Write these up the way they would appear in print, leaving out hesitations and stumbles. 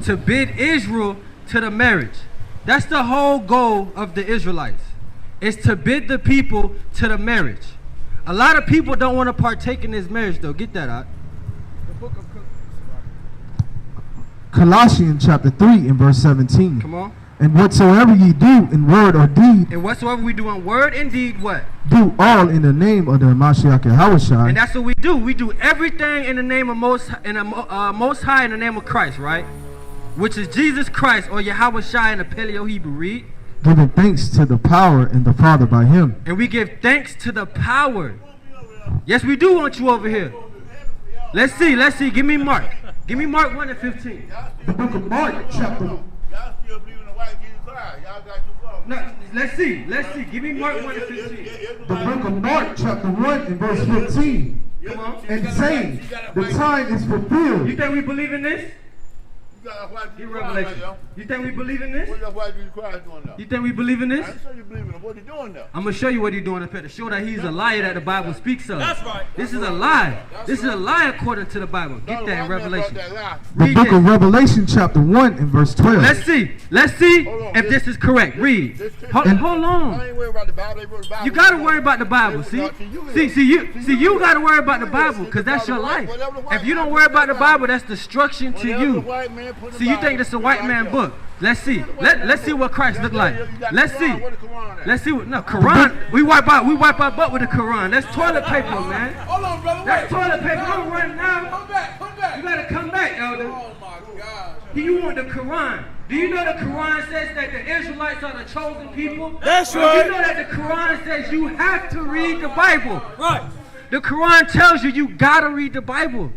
To bid Israel to the marriage. That's the whole goal of the Israelites. Is to bid the people to the marriage. A lot of people don't want to partake in this marriage though. Get that out. The book of Colossians chapter 3 and verse 17. Come on. And whatsoever ye do in word or deed. And whatsoever we do in word and deed, what? Do all in the name of the Mashiach Yahushua. And that's what we do. We do everything in the name of Most High, in the name of Christ, right? Which is Jesus Christ, or Yahushua in the Paleo Hebrew. Read. Giving thanks to the power and the Father by him. And we give thanks to the power. Yes, we do want you over here. Let's see. Give me Mark. Give me Mark 1 and 15. The book of Mark chapter. Y'all still believe in the white Jesus Christ. Y'all got too far. No, let's see. Give me Mark 1 and 15. The book of Mark chapter 1 and verse 15. Come on. And saying, the time is fulfilled. You think we believe in this? You got a white Get Jesus Christ Revelation. right there. You think we believe in this? What that white Jesus Christ doing now? You think we believe in this? I saw you believe in it. What he doing now? I'm going to show you what he's doing up here to show that he's a liar that the Bible speaks of. That's right. This is a lie. This is a lie according to the Bible. Get that in Revelation. The Read book of this. Revelation chapter 1 and verse 12. Let's see if this is correct. Read. Hold on. I ain't worried about the Bible. They wrote the Bible. You got to worry about the Bible. See, you got to worry about the Bible because that's your life. If you don't worry about the Bible, that's destruction to you. See, you think this is a white man book. Let's see. Let's see what Christ looked like. Let's see. No, Quran. We wipe our butt with the Quran. That's toilet paper, man. Hold on, brother. That's toilet paper. Don't run now. Come back. You gotta come back, elder. Oh my God. You want the Quran. Do you know the Quran says that the Israelites are the chosen people? That's Do right. you know that the Quran says you have to read the Bible? Right. The Quran tells you gotta read the Bible.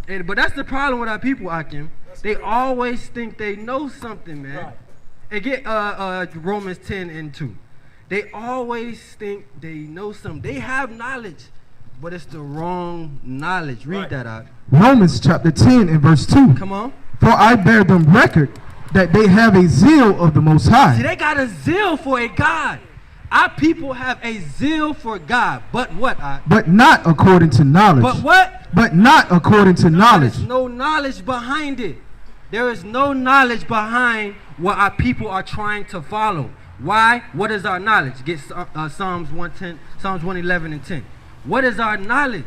But that's the problem with our people, Akim. They always think they know something, man. Right. And get Romans 10 and 2. They always think they know something. They have knowledge, but it's the wrong knowledge. Read that out. Romans chapter 10 and verse 2. Come on. For I bear them record that they have a zeal of the Most High. See, they got a zeal for a God. Our people have a zeal for God. But what? But not according to knowledge. But what? But not according to knowledge. There's no knowledge behind it. There is no knowledge behind what our people are trying to follow. Why? What is our knowledge? Get Psalms 110, Psalms 111 and 10. What is our knowledge?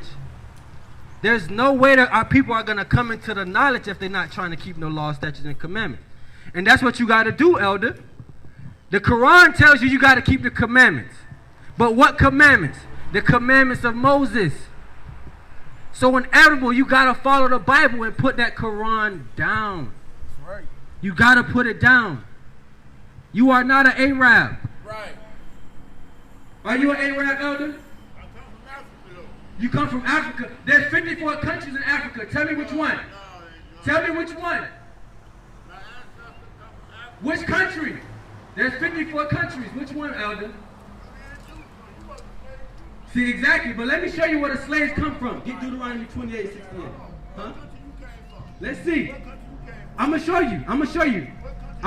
There's no way that our people are going to come into the knowledge if they're not trying to keep no laws, statutes, and commandments. And that's what you got to do, elder. The Quran tells you got to keep the commandments. But what commandments? The commandments of Moses. So inevitable, you got to follow the Bible and put that Quran down. That's right. You got to put it down. You are not an Arab. Right. Are you an Arab, elder? You come from Africa. There's 54 countries in Africa. Tell me which one. Tell me which one. Which country? There's 54 countries. Which one, elder? See, exactly. But let me show you where the slaves come from. Get Deuteronomy 28:68. Huh? Let's see. I'm going to show you. I'm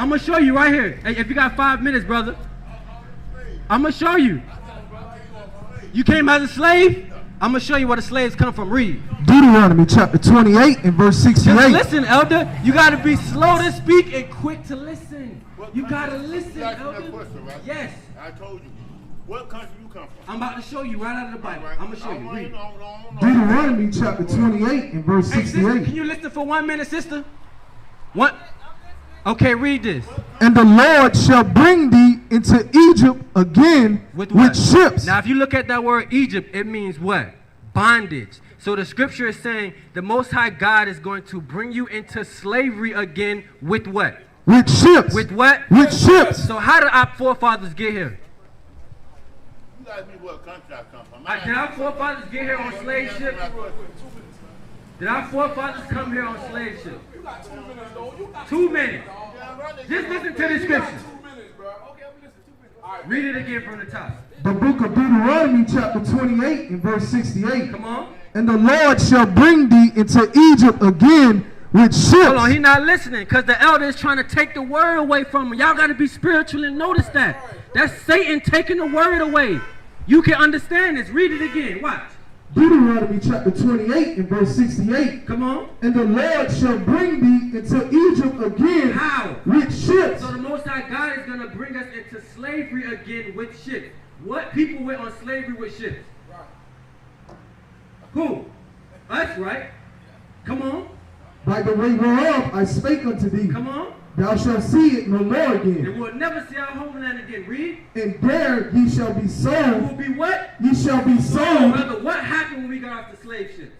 going to show you right here. Hey, if you got 5 minutes, brother. I'm going to show you. You came as a slave? I'm going to show you where the slaves come from. Read. Deuteronomy chapter 28 and verse 68. Just listen, elder. You got to be slow to speak and quick to listen. You got to listen, elder. Yes. I told you. What country you come from? I'm about to show you right out of the Bible. I'm going to show you. Read. Deuteronomy chapter 28 and verse Hey, 68. sister, can you listen for 1 minute, sister? What? Okay, read this. And the Lord shall bring thee into Egypt again with ships. Now, if you look at that word Egypt, it means what? Bondage. So the scripture is saying the Most High God is going to bring you into slavery again with what? With ships. With what? With ships. So how did our forefathers get here? You asked me what country I come from. Did our forefathers get here on slave ships? Did our forefathers come here on slave ships? 2 minutes. Just listen to the scripture. Read it again from the top. The book of Deuteronomy chapter 28 and verse 68. Come on. And the Lord shall bring thee into Egypt again with ships. Hold on, he's not listening because the elder is trying to take the word away from him. Y'all got to be spiritual and notice that. That's Satan taking the word away. You can understand this. Read it again. Watch. Deuteronomy chapter 28 and verse 68. Come on. And the Lord shall bring thee into Egypt again. How? With ships. So the Most High God is going to bring us into slavery again with ships. What people went on slavery with ships? Who? Us, right? Come on. By the way whereof I spake unto thee. Come on. Thou shalt see it no more again. And we'll never see our homeland again. Read. And there ye shall be sold. We'll be what? Ye shall be sold. Brother, what happened when we got off the slave ships?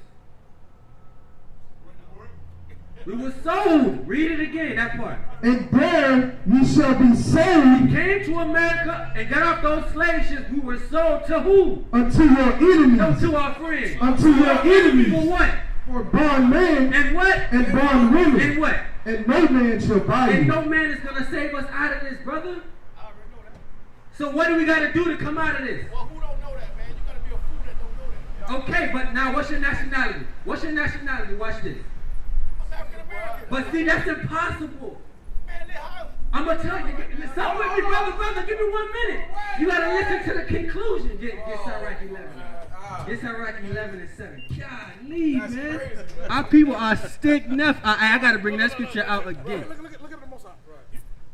We were sold. Read it again, that part. And there ye shall be sold. We came to America and got off those slave ships. We were sold to who? Unto your enemies. No, to our friends. Unto your enemies. For what? For bondmen. And what? And bondwomen. And what? And no man shall buy you. And no man is going to save us out of this, brother. So what do we got to do to come out of this? Well, who don't know that, man? You got to be a fool that don't know that. Okay, but now what's your nationality? What's your nationality? Watch this. I'm African American. But see, that's impossible. Man, they high. I'm going to tell you. Stop with me, brother. Give me 1 minute. You got to listen to the conclusion. Get Sirach 11. Get Sirach 11 and 7. Golly, That's man. crazy, man. Our people are stick neff. I got to bring that scripture out again. Look at the Most High.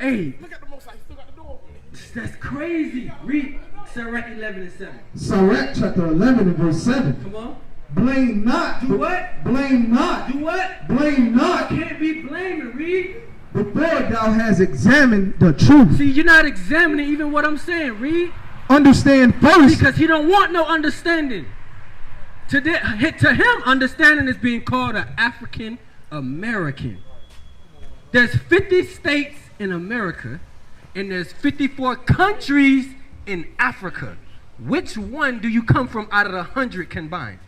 Hey, Look at the Most High. He still got the door open. that's crazy. Read Sirach 11 and 7. Sirach chapter 11 and verse 7. Come on. Blame not. Do what? Blame not. Do what? Blame I not. can't be blaming. Read. Before thou hast examined the truth. See, you're not examining even what I'm saying. Read. Understand first. Because he don't want no understanding. To him, understanding is being called an African American. There's 50 states in America, and there's 54 countries in Africa. Which one do you come from out of the 100 combined?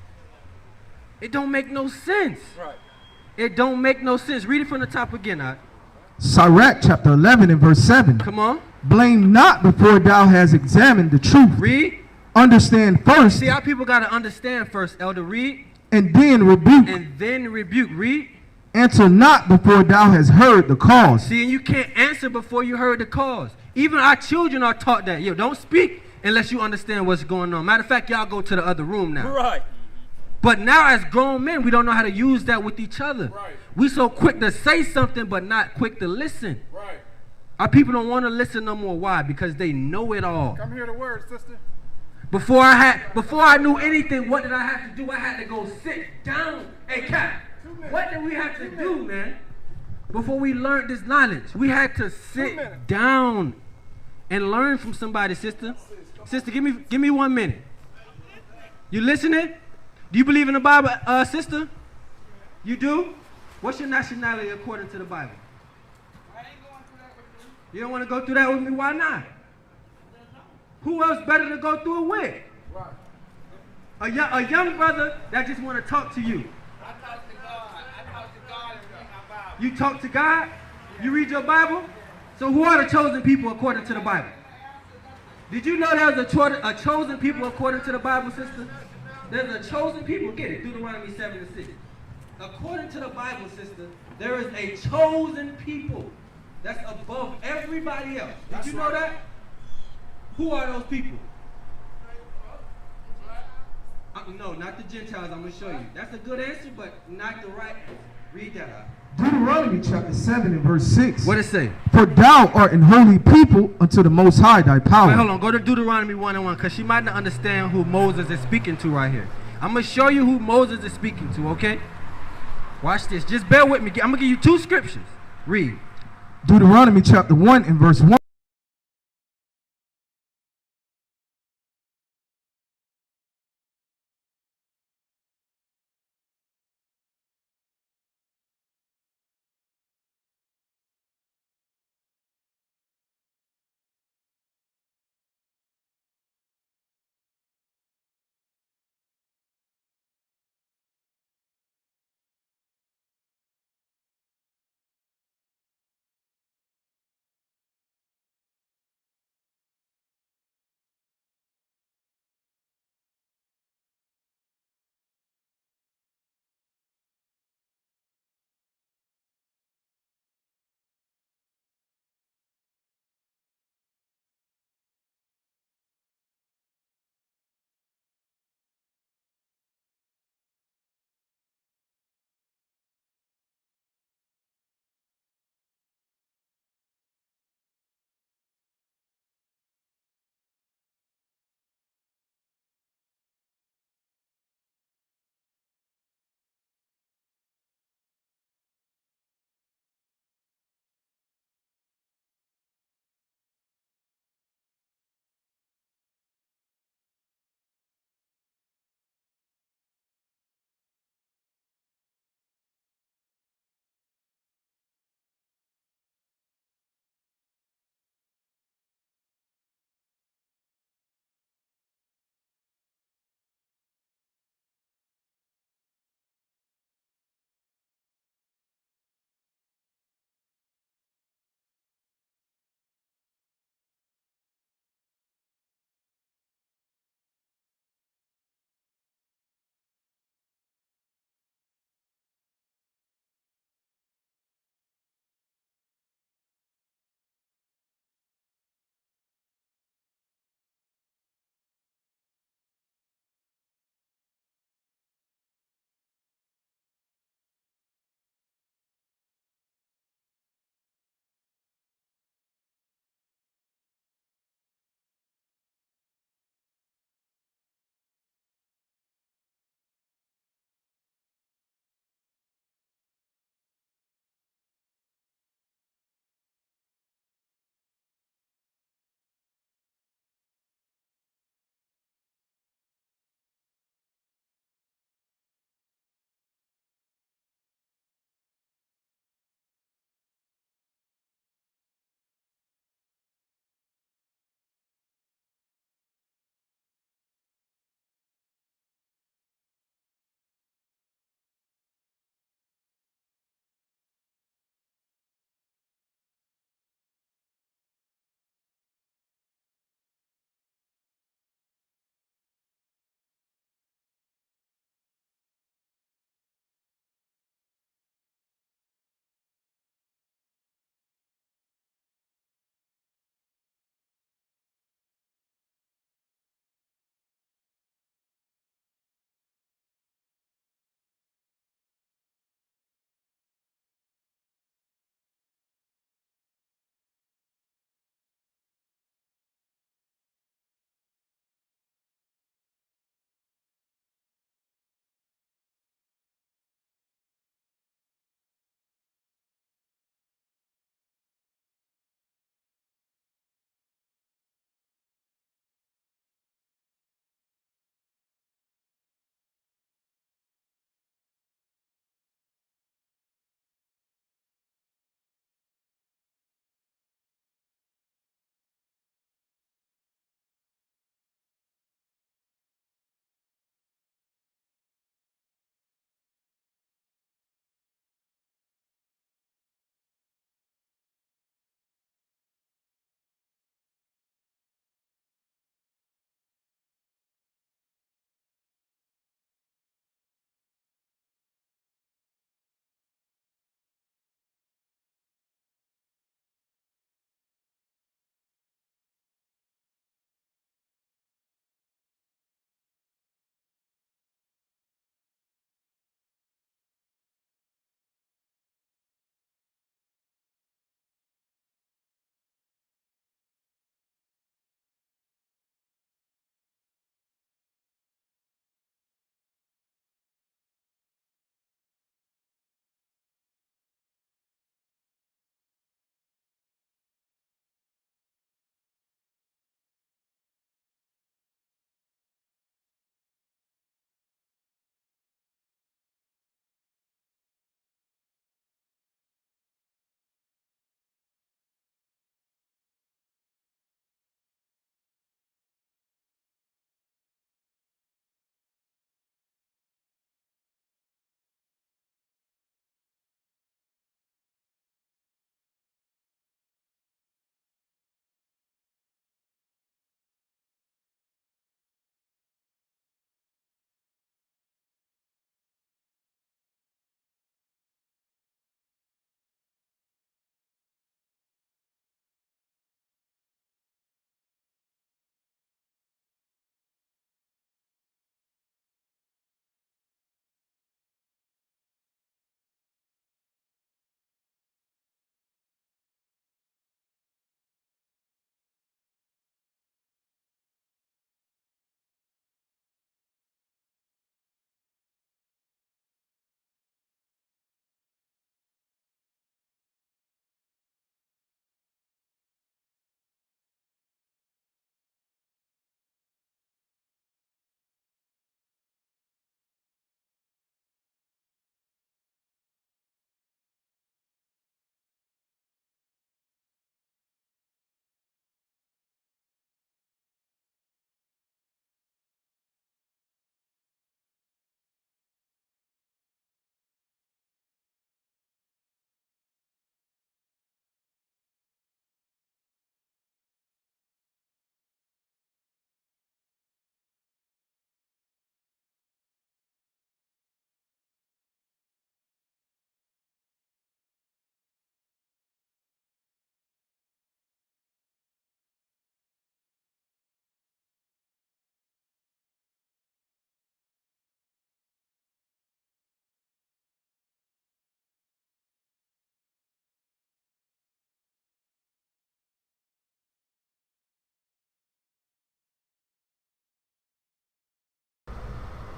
It don't make no sense. Right. It don't make no sense. Read it from the top again, Art. Sirach chapter 11 and verse 7. Come on. Blame not before thou hast examined the truth. Read. Understand first. See, our people got to understand first, Elder. Read. And then rebuke. And then rebuke. Read. Answer not before thou hast heard the cause. See, and you can't answer before you heard the cause. Even our children are taught that. Yo, don't speak unless you understand what's going on. Matter of fact, y'all go to the other room now. Right. But now as grown men, we don't know how to use that with each other. Right. We so quick to say something, but not quick to listen. Right. Our people don't want to listen no more. Why? Because they know it all. Come hear the word, sister. Before I knew anything, what did I have to do? I had to go sit down. Hey, Cap, what did we have to do, man? Before we learned this knowledge, we had to sit down and learn from somebody, sister. Sister, give me 1 minute. You listening? Do you believe in the Bible, sister? You do? What's your nationality according to the Bible? You don't want to go through that with me? Why not? Who else better to go through it with? A young brother that just want to talk to you. I talk to God. I talk to God and read my Bible. You talk to God? You read your Bible? So who are the chosen people according to the Bible? Did you know there's a chosen people according to the Bible, sister? There's a chosen people. Get it. Deuteronomy 7 and 6. According to the Bible, sister, there is a chosen people that's above everybody else. Did you know that? Who are those people? No, not the Gentiles. I'm going to show you. That's a good answer, but not the right answer. Read that out. Deuteronomy chapter 7 and verse 6. What does it say? For thou art an holy people unto the Most High thy power. Wait, hold on. Go to Deuteronomy 1 and 1 because she might not understand who Moses is speaking to right here. I'm going to show you who Moses is speaking to, okay? Watch this. Just bear with me. I'm going to give you 2 scriptures. Read. Deuteronomy chapter 1 and verse 1.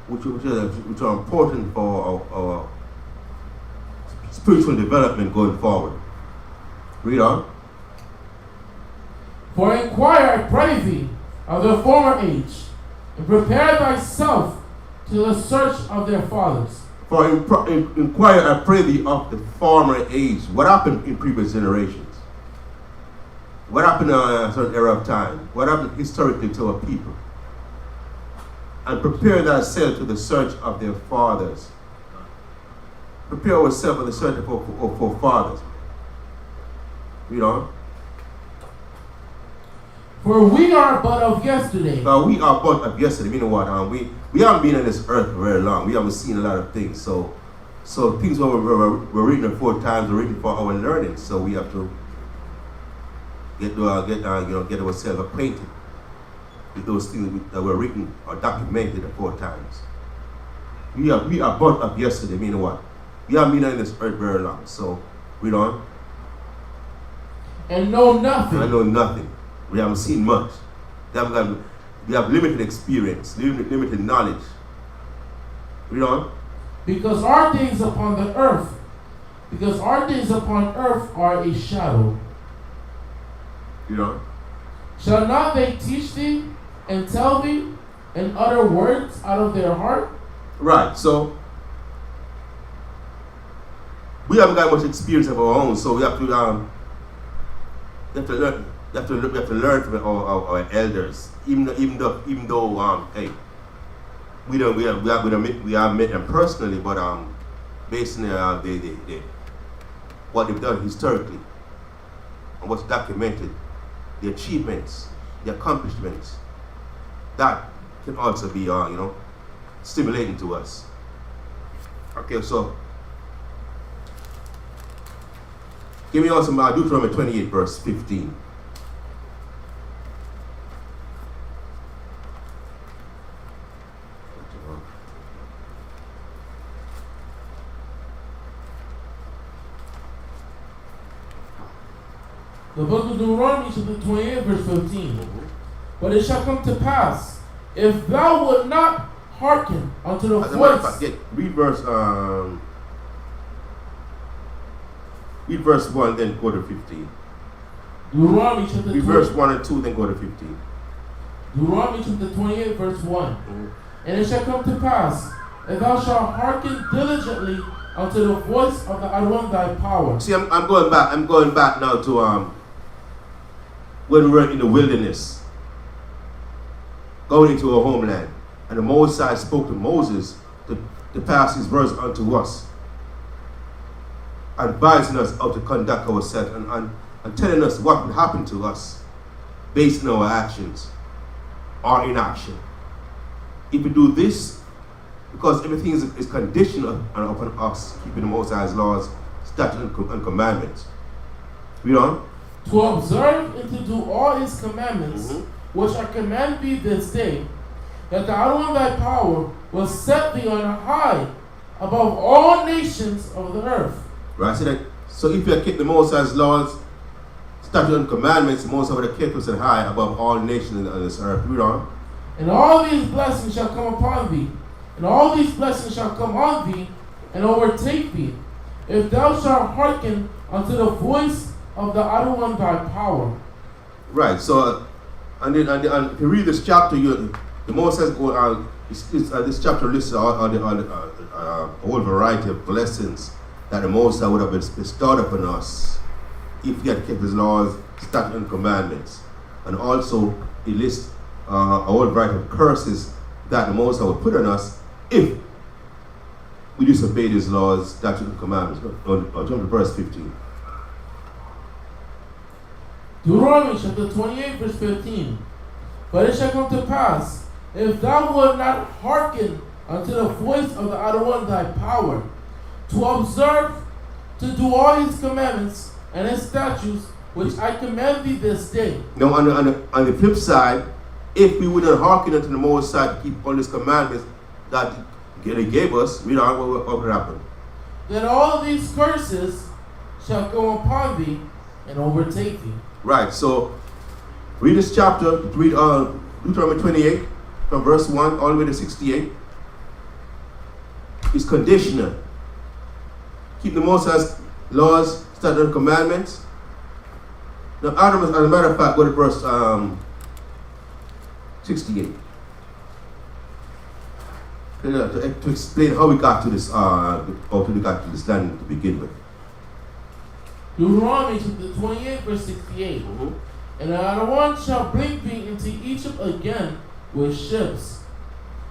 which are important for our spiritual development going forward. Read on. For inquire, I pray thee, of their former age, and prepare thyself to the search of their fathers. For inquire, I pray thee, of the former age. What happened in previous generations? What happened in a certain era of time? What happened historically to our people? And prepare thyself to the search of their fathers. Prepare ourselves for the search of our fathers. Read on. For we are but of yesterday. We are but of yesterday. You know what? We haven't been on this earth for very long. We haven't seen a lot of things. So things we're reading 4 times, we're reading for our learning. So we have to get ourselves acquainted with those things that were written or documented 4 times. We are but of yesterday. You know what? We haven't been on this earth very long. So read on. And know nothing. I know nothing. We haven't seen much. We have limited experience, limited knowledge. Read on. Because our days upon earth are a shadow. You know? Shall not they teach thee and tell thee and utter words out of their heart? Right. So we haven't got much experience of our own, so we have to learn. We have to learn from our elders, even though hey, we have met them personally, but based on what they've done historically and what's documented, the achievements, the accomplishments, that can also be stimulating to us. Okay, so give me also Deuteronomy 28 verse 15. The book of Deuteronomy, chapter 28, verse 15. But it shall come to pass, if thou wilt not hearken unto the voice. Read verse 1, then go to 15. Deuteronomy chapter 28. Read verse 1 and 2, then go to 15. Deuteronomy chapter 28, verse 1. And it shall come to pass, if thou shalt hearken diligently unto the voice of the Adonai thy power. See, I'm going back. I'm going back now to when we were in the wilderness, going into our homeland, and the Most High spoke to Moses to pass his words unto us, advising us how to conduct ourselves and telling us what would happen to us based on our actions or inaction. If we do this, because everything is conditional upon us keeping the Most High's laws, statutes, and commandments. Read on. To observe and to do all his commandments, which I command thee this day, that the Adonai thy power will set thee on high above all nations of the earth. Right, so if you keep the Most High's laws, statutes, and commandments, the Most High will keep us on high above all nations on this earth. Read on. And all these blessings shall come upon thee, and all these blessings shall come on thee and overtake thee, if thou shalt hearken unto the voice of the Adonai thy power. Right. So, and if you read this chapter, the Most says this chapter lists a whole variety of blessings that the Most High would have bestowed upon us if he had kept his laws, statutes, and commandments, and also it lists a whole variety of curses that the Most High would put on us if we disobeyed his laws, statutes, and commandments. Jump to verse 15. Deuteronomy chapter 28, verse 15. But it shall come to pass, if thou wilt not hearken unto the voice of the Adonai thy power, to observe, to do all his commandments and his statutes, which I command thee this day. Now, on the flip side, if we would not hearken unto the Most High to keep all his commandments that he gave us, read on what would happen. Then all these curses shall go upon thee and overtake thee. Right, so read this chapter, read Deuteronomy 28 from verse 1 all the way to 68. is conditional. Keep the Most High's laws, statutes, and commandments. Now, Adam, as a matter of fact, go to verse 68. To explain how we got to this, how we got to this land to begin with. Deuteronomy chapter 28, verse 68. And another one shall bring thee into Egypt again with ships.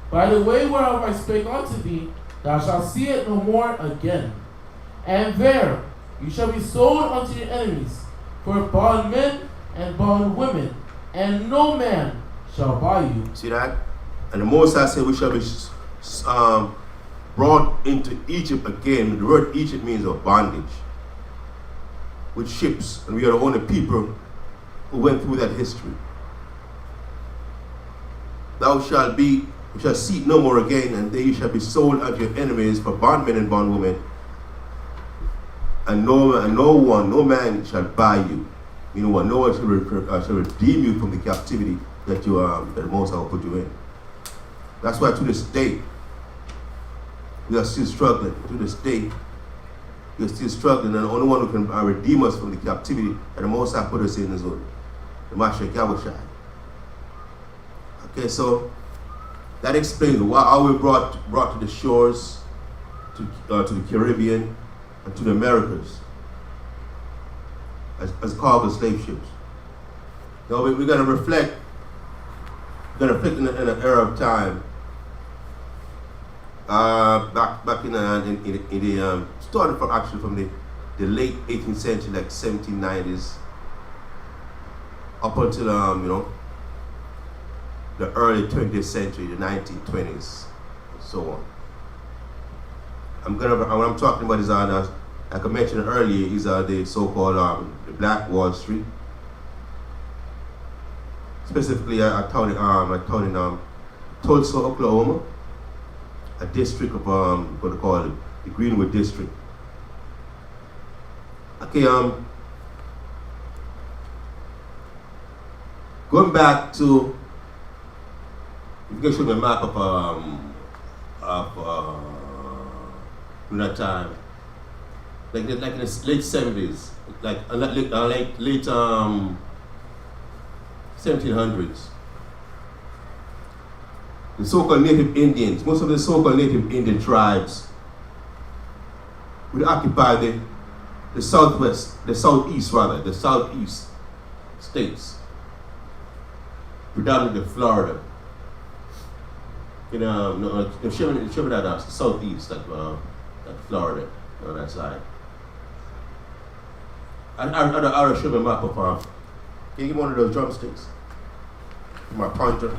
By the way whereof I spake unto thee, thou shalt see it no more again. And there you shall be sold unto your enemies for bondmen and bondwomen, and no man shall buy you. See that? And the Most High said we shall be brought into Egypt again. The word Egypt means of bondage. With ships. And we are the only people who went through that history. Thou shalt be, you shall see it no more again, and there you shall be sold unto your enemies for bondmen and bondwomen. And no man shall buy you. You know what? No one shall redeem you from the captivity that that the Most High will put you in. That's why to this day we are still struggling. To this day we are still struggling, and the only one who can redeem us from the captivity that the Most High put us in is the Mashiach Yahushua. Okay, so that explains how we brought to the shores, to the Caribbean, and to the Americas as cargo slave ships. Now we're going to reflect. We're going to reflect in an era of time. Back in the started from the late 18th century, like 1790s, up until the early 20th century, the 1920s, and so on. What I'm talking about is like I mentioned earlier, is the so-called the Black Wall Street. Specifically, a town in Tulsa, Oklahoma, a district of what they call it, the Greenwood District. Okay, going back to, if you can show me a map of in that time, like in the late 70s, like late 1700s. The so-called native Indians, most of the so-called native Indian tribes would occupy the southeast states, predominantly Florida. Southeast, like Florida, on that side. I'll show you a map of can you give me one of those drumsticks? My pointer.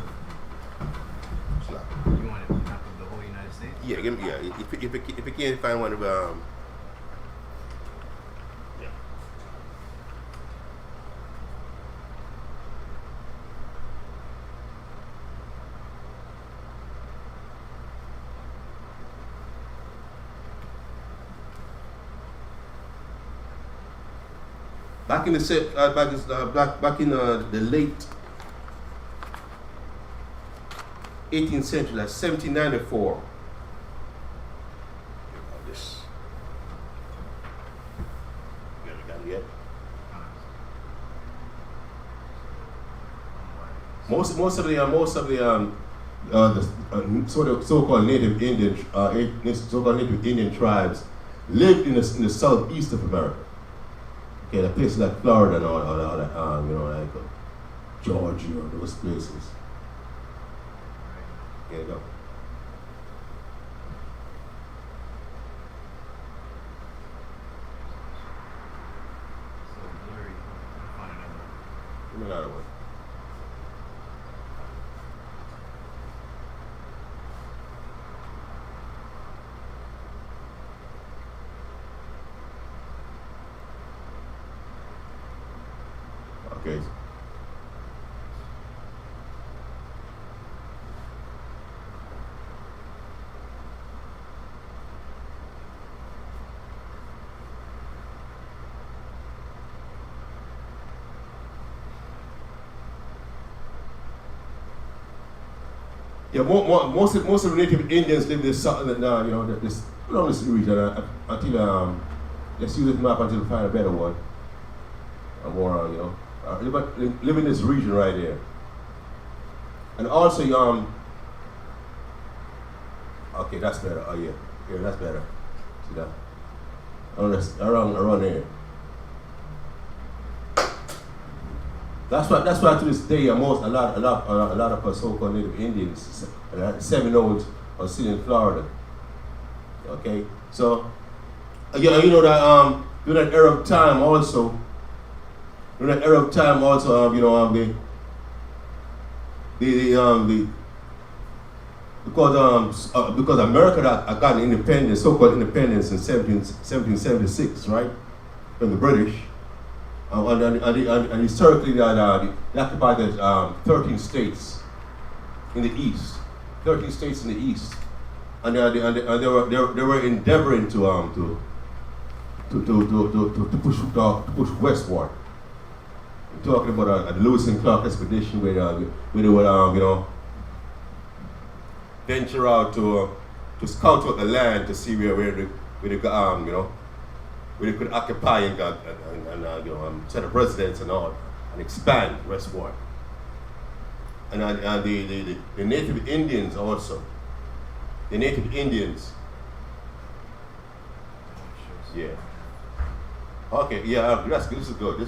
You want a map of the whole United States? Yeah, give me, yeah. If you can't find one of yeah. Back in the late 18th century, like 1794. This. You got it yet? Most of the so-called native Indian tribes lived in the southeast of America. Okay, the places like Florida and all that, like Georgia, those places. There you go. So blurry. Find another one. Give me another one. Okay. Yeah, most of the native Indians live in this southern, this region until let's use this map until we find a better one. More, live in this region right here. And also, okay, that's better. Oh yeah, here that's better. See that? Around there. That's why to this day, a lot of us so-called Native Indians, Seminoles, are still in Florida. Okay, so during that era of time also, because America had gotten independence, so-called independence in 1776, right, from the British. And historically, they occupied 13 states in the east. 13 states in the east, and they were endeavoring to push westward. We're talking about the Lewis and Clark expedition, where they would venture out to scout out the land to see where they could occupy and set up residence and all, and expand westward. And the native Indians also. The native Indians. Yeah. Okay, yeah, that's good. This is good.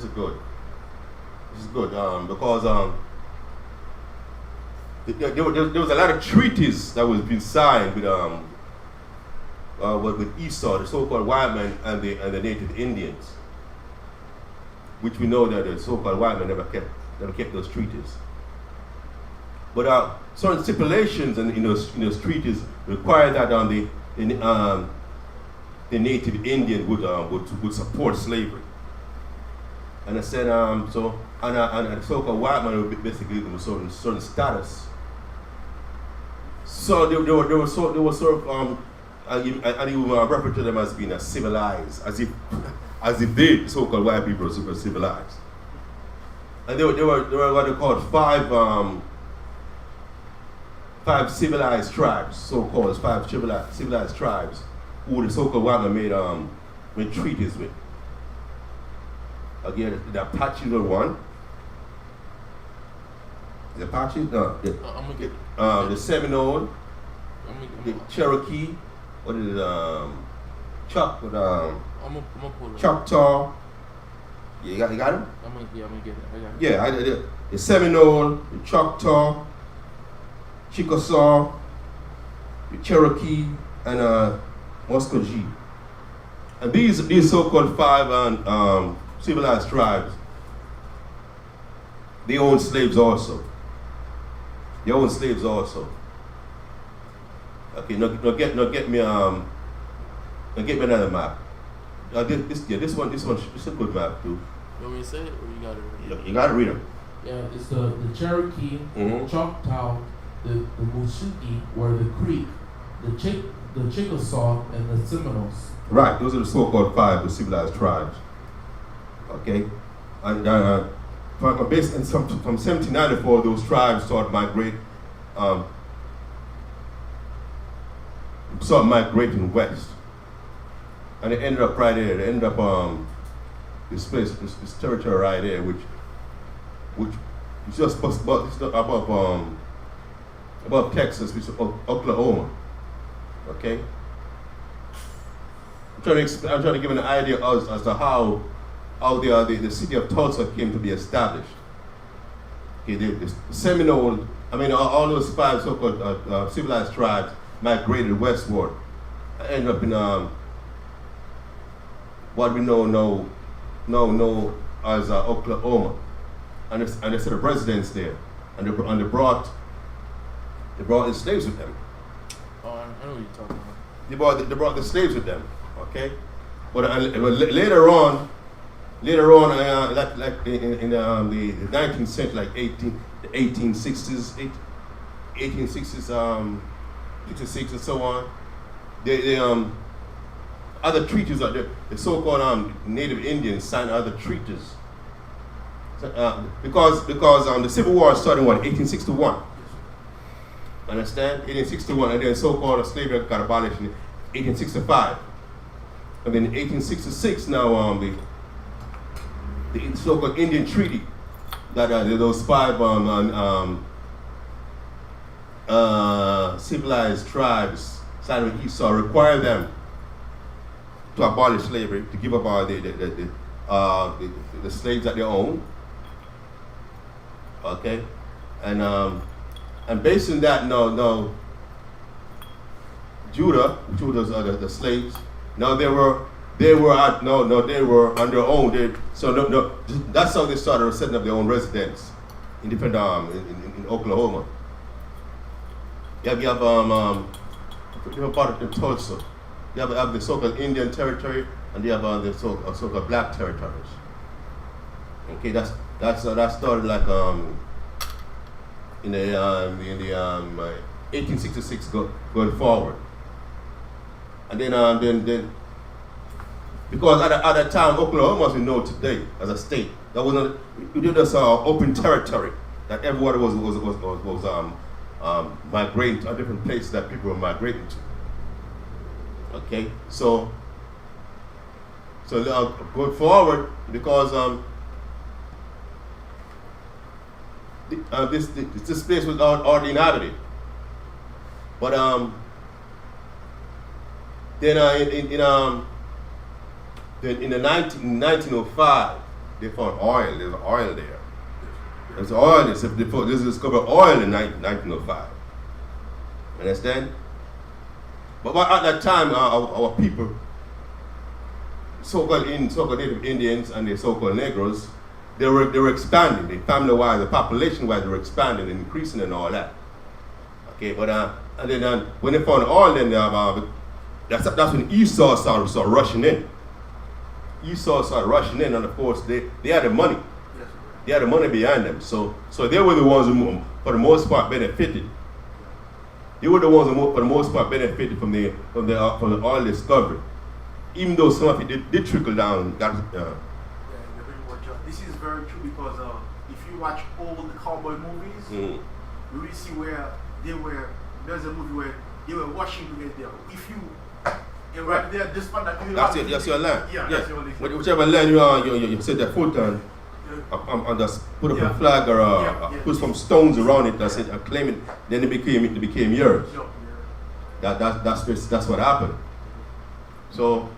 Because there was a lot of treaties that was being signed with Esau, the so-called white man, and the native Indians, which we know that the so-called white man never kept those treaties. But certain stipulations in those treaties require that the native Indian would support slavery. And I said and the so-called white man would basically give them a certain status. So they were sort of and you refer to them as being civilized, as if they, so-called white people, are super civilized. And they were what they called five civilized tribes, so-called five civilized tribes, who the so-called white man made treaties with. Again, the Apaches were one. The Apaches, the Seminole, the Cherokee. What is it? Choctaw. Yeah, you got him? I'm gonna get it. I got it. Yeah, I did. The Seminole, the Choctaw, Chickasaw, the Cherokee, and Muskogee. And these so-called five civilized tribes, they own slaves also. Okay, now get me another map. This one is a good map too. You want me to say it, or you gotta read it? You gotta read them. Yeah, it's the Cherokee, Choctaw, the Muscogee, or the Creek, the Chickasaw, and the Seminoles. Right, those are the so-called five civilized tribes. Okay, and from 1794, those tribes started migrating west, and they ended up right there. They ended up this territory right there, which is just above Texas, which is Oklahoma. Okay, I'm trying to give an idea as to how the city of Tulsa came to be established. Okay, the Seminole, all those five so-called civilized tribes migrated westward, ended up in what we know as Oklahoma, and they set up residence there, and they brought the slaves with them. Oh, I know what you're talking about. They brought the slaves with them. Okay, but later on, like in the 19th century, like the 1860s, 56 and so on, they other treaties are the so-called Native Indians signed other treaties. Because the Civil War started in 1861. Understand? 1861, and then so-called slavery got abolished in 1865. And then in 1866 now, the so-called Indian Treaty that those five civilized tribes, side of Esau, require them to abolish slavery, to give up all the slaves that they own. Okay, and based on that, no, Judah's the slaves. Now they were on their own. That's how they started setting up their own residence in different in Oklahoma. You have part of Tulsa. You have the so-called Indian territory, and you have the so-called black territories. Okay, that started like in the 1866 going forward, and then because at that time Oklahoma, as we know today as a state, that wasn't it did this open territory that everybody was migrating to different places that people were migrating to. Okay, so going forward, because this place was already inhabited, but then in 1905 they found oil. There's oil there. There's oil. They discovered oil in 1905. Understand? But at that time, our people, so-called Native Indians and the so-called Negroes, they were expanding. The family-wise, the population-wise, they were expanding and increasing and all that. Okay, but and then when they found oil, then that's when Esau started rushing in. Esau started rushing in, and of course they had the money. They had the money behind them. So they were the ones who, for the most part, benefited. They were the ones who, for the most part, benefited from the oil discovery. Even though some of it did trickle down. This is very true because if you watch all the cowboy movies, you will see where there's a movie where they were washing together. If you, and right there, this part that you that's your land. Yeah, that's your land. Whichever land you set your foot on, and just put up a flag or put some stones around it and claim it, then it became yours. That's what happened. So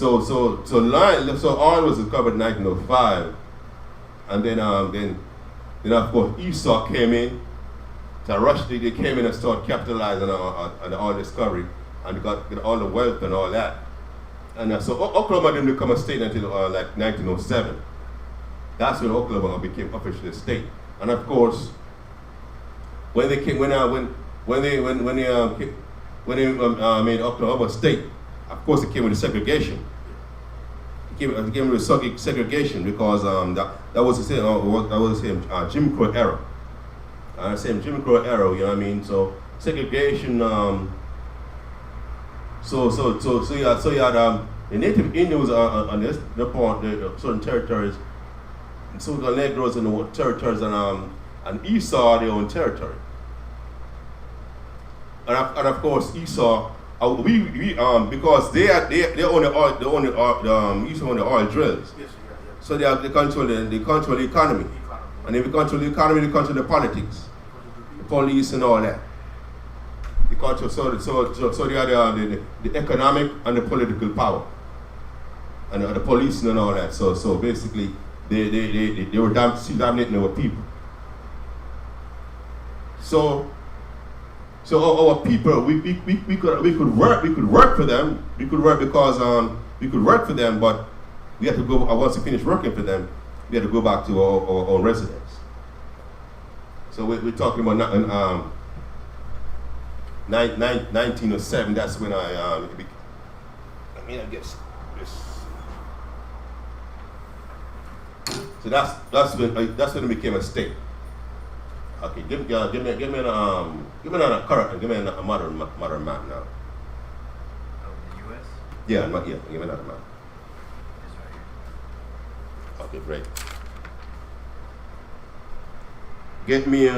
oil was discovered in 1905, and then of course Esau came in to rush. They came in and started capitalizing on the oil discovery and got all the wealth and all that. And so Oklahoma didn't become a state until like 1907. That's when Oklahoma became officially a state. And of course, when they made Oklahoma a state, of course it came with segregation. It came with segregation because that was the same Jim Crow era. Same Jim Crow era, you know what I mean? So segregation. So you had the Native Indians on the certain territories, and so the Negroes in the territories, and Esau their own territory. And of course Esau, because they own the oil, Esau own the oil drills. Yes, So they control the economy, and if they control the economy, they control the politics, the police and all that. The culture, so they are the economic and the political power, and the police and all that. So basically, they were dominating our people. So our people, we could work for them. We could work because we could work for them, but we had to go. Once we finished working for them, we had to go back to our own residence. So we're talking about 1907. That's when I guess this. So that's when it became a state. Okay, give me another current, give me a modern map now. Oh, the U.S.? Yeah, give me another map. It's right here. Okay, great. Get me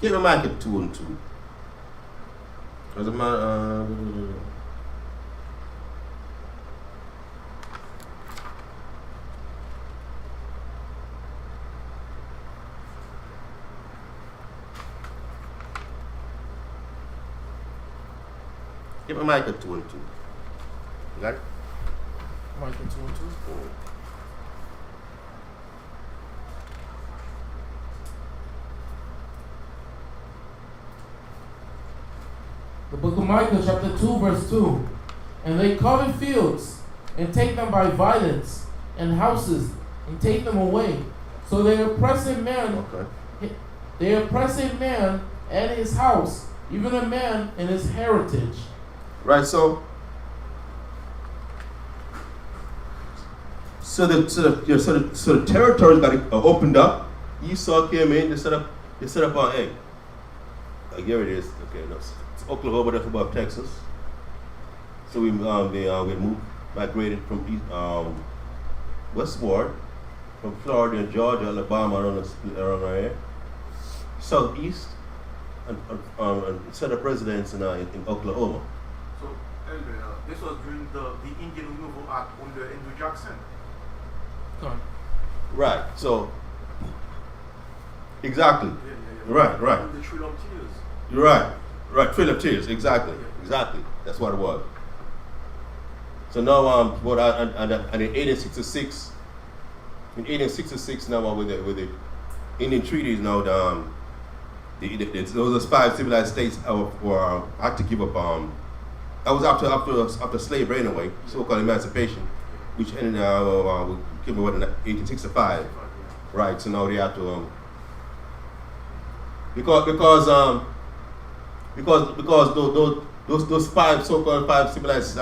Keep the mic at 2 and 2. Because keep the mic at 2 and 2. You got it? Mic at 2 and 2. The book of Micah, chapter 2, verse 2. And they covet fields, and take them by violence, and houses, and take them away. So they oppress a man, they oppress a man and his house, even a man and his heritage. Right, so the territories got opened up. Esau came in. They set up on here it is. Okay, no, it's Oklahoma, that's above Texas. So we moved, migrated from westward, from Florida and Georgia, Alabama, around there, southeast, and set up residence in Oklahoma. So, Elder, this was during the Indian Removal Act under Andrew Jackson. Right. So, exactly. Right. The Trail of Tears. You're right. Right. Trail of Tears. Exactly. That's what it was. So now, and in 1866, now with the Indian treaties, now those 5 civilized states had to give up. That was after slavery anyway, so-called emancipation, which ended came in 1865. Right. So now they have to because those 5 so-called 5 civilized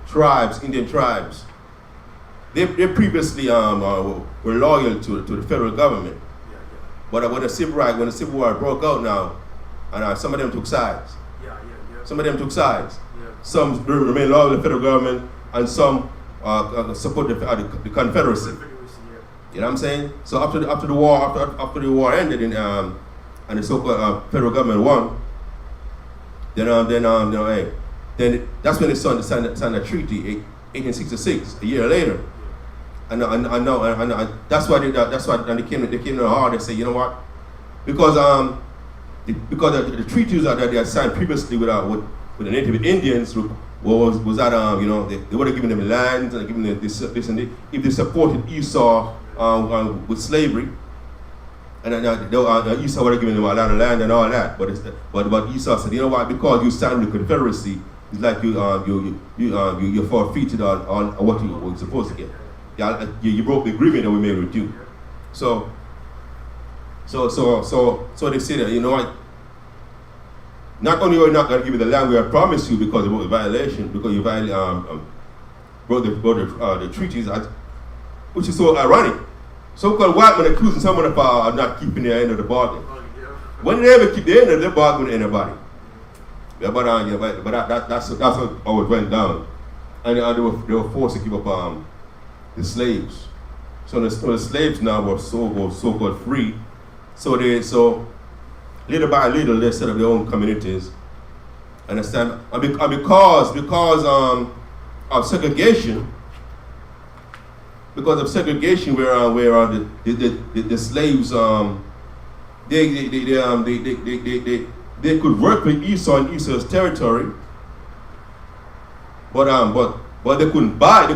tribes, Indian tribes, they previously were loyal to the federal government. But when the Civil War broke out now, and some of them took sides. Some remain loyal to the federal government, and some support the Confederacy. You know what I'm saying? So after the war ended, and the so-called federal government won, then that's when they signed the treaty, 1866, a year later. And that's why they came to hard and say, you know what? Because the treaties that they had signed previously with the native Indians was that they would have given them land and given them this and that if they supported Esau with slavery. And Esau would have given them a lot of land and all that, but Esau said, you know what? Because you signed with the Confederacy, it's like you forfeited all what you were supposed to get. You broke the agreement that we made with you. So they say that, you know what? Not only are we not going to give you the land we have promised you because of a violation, because you broke the treaties, which is so ironic. So-called white men accusing someone of not keeping their end of the bargain. When did they ever keep the end of the bargain with anybody? But that's how it went down. And they were forced to give up the slaves. So the slaves now were so-called free. So little by little they set up their own communities. Understand? And because of segregation. Because of segregation, where the slaves they could work with Esau in Esau's territory, but they couldn't buy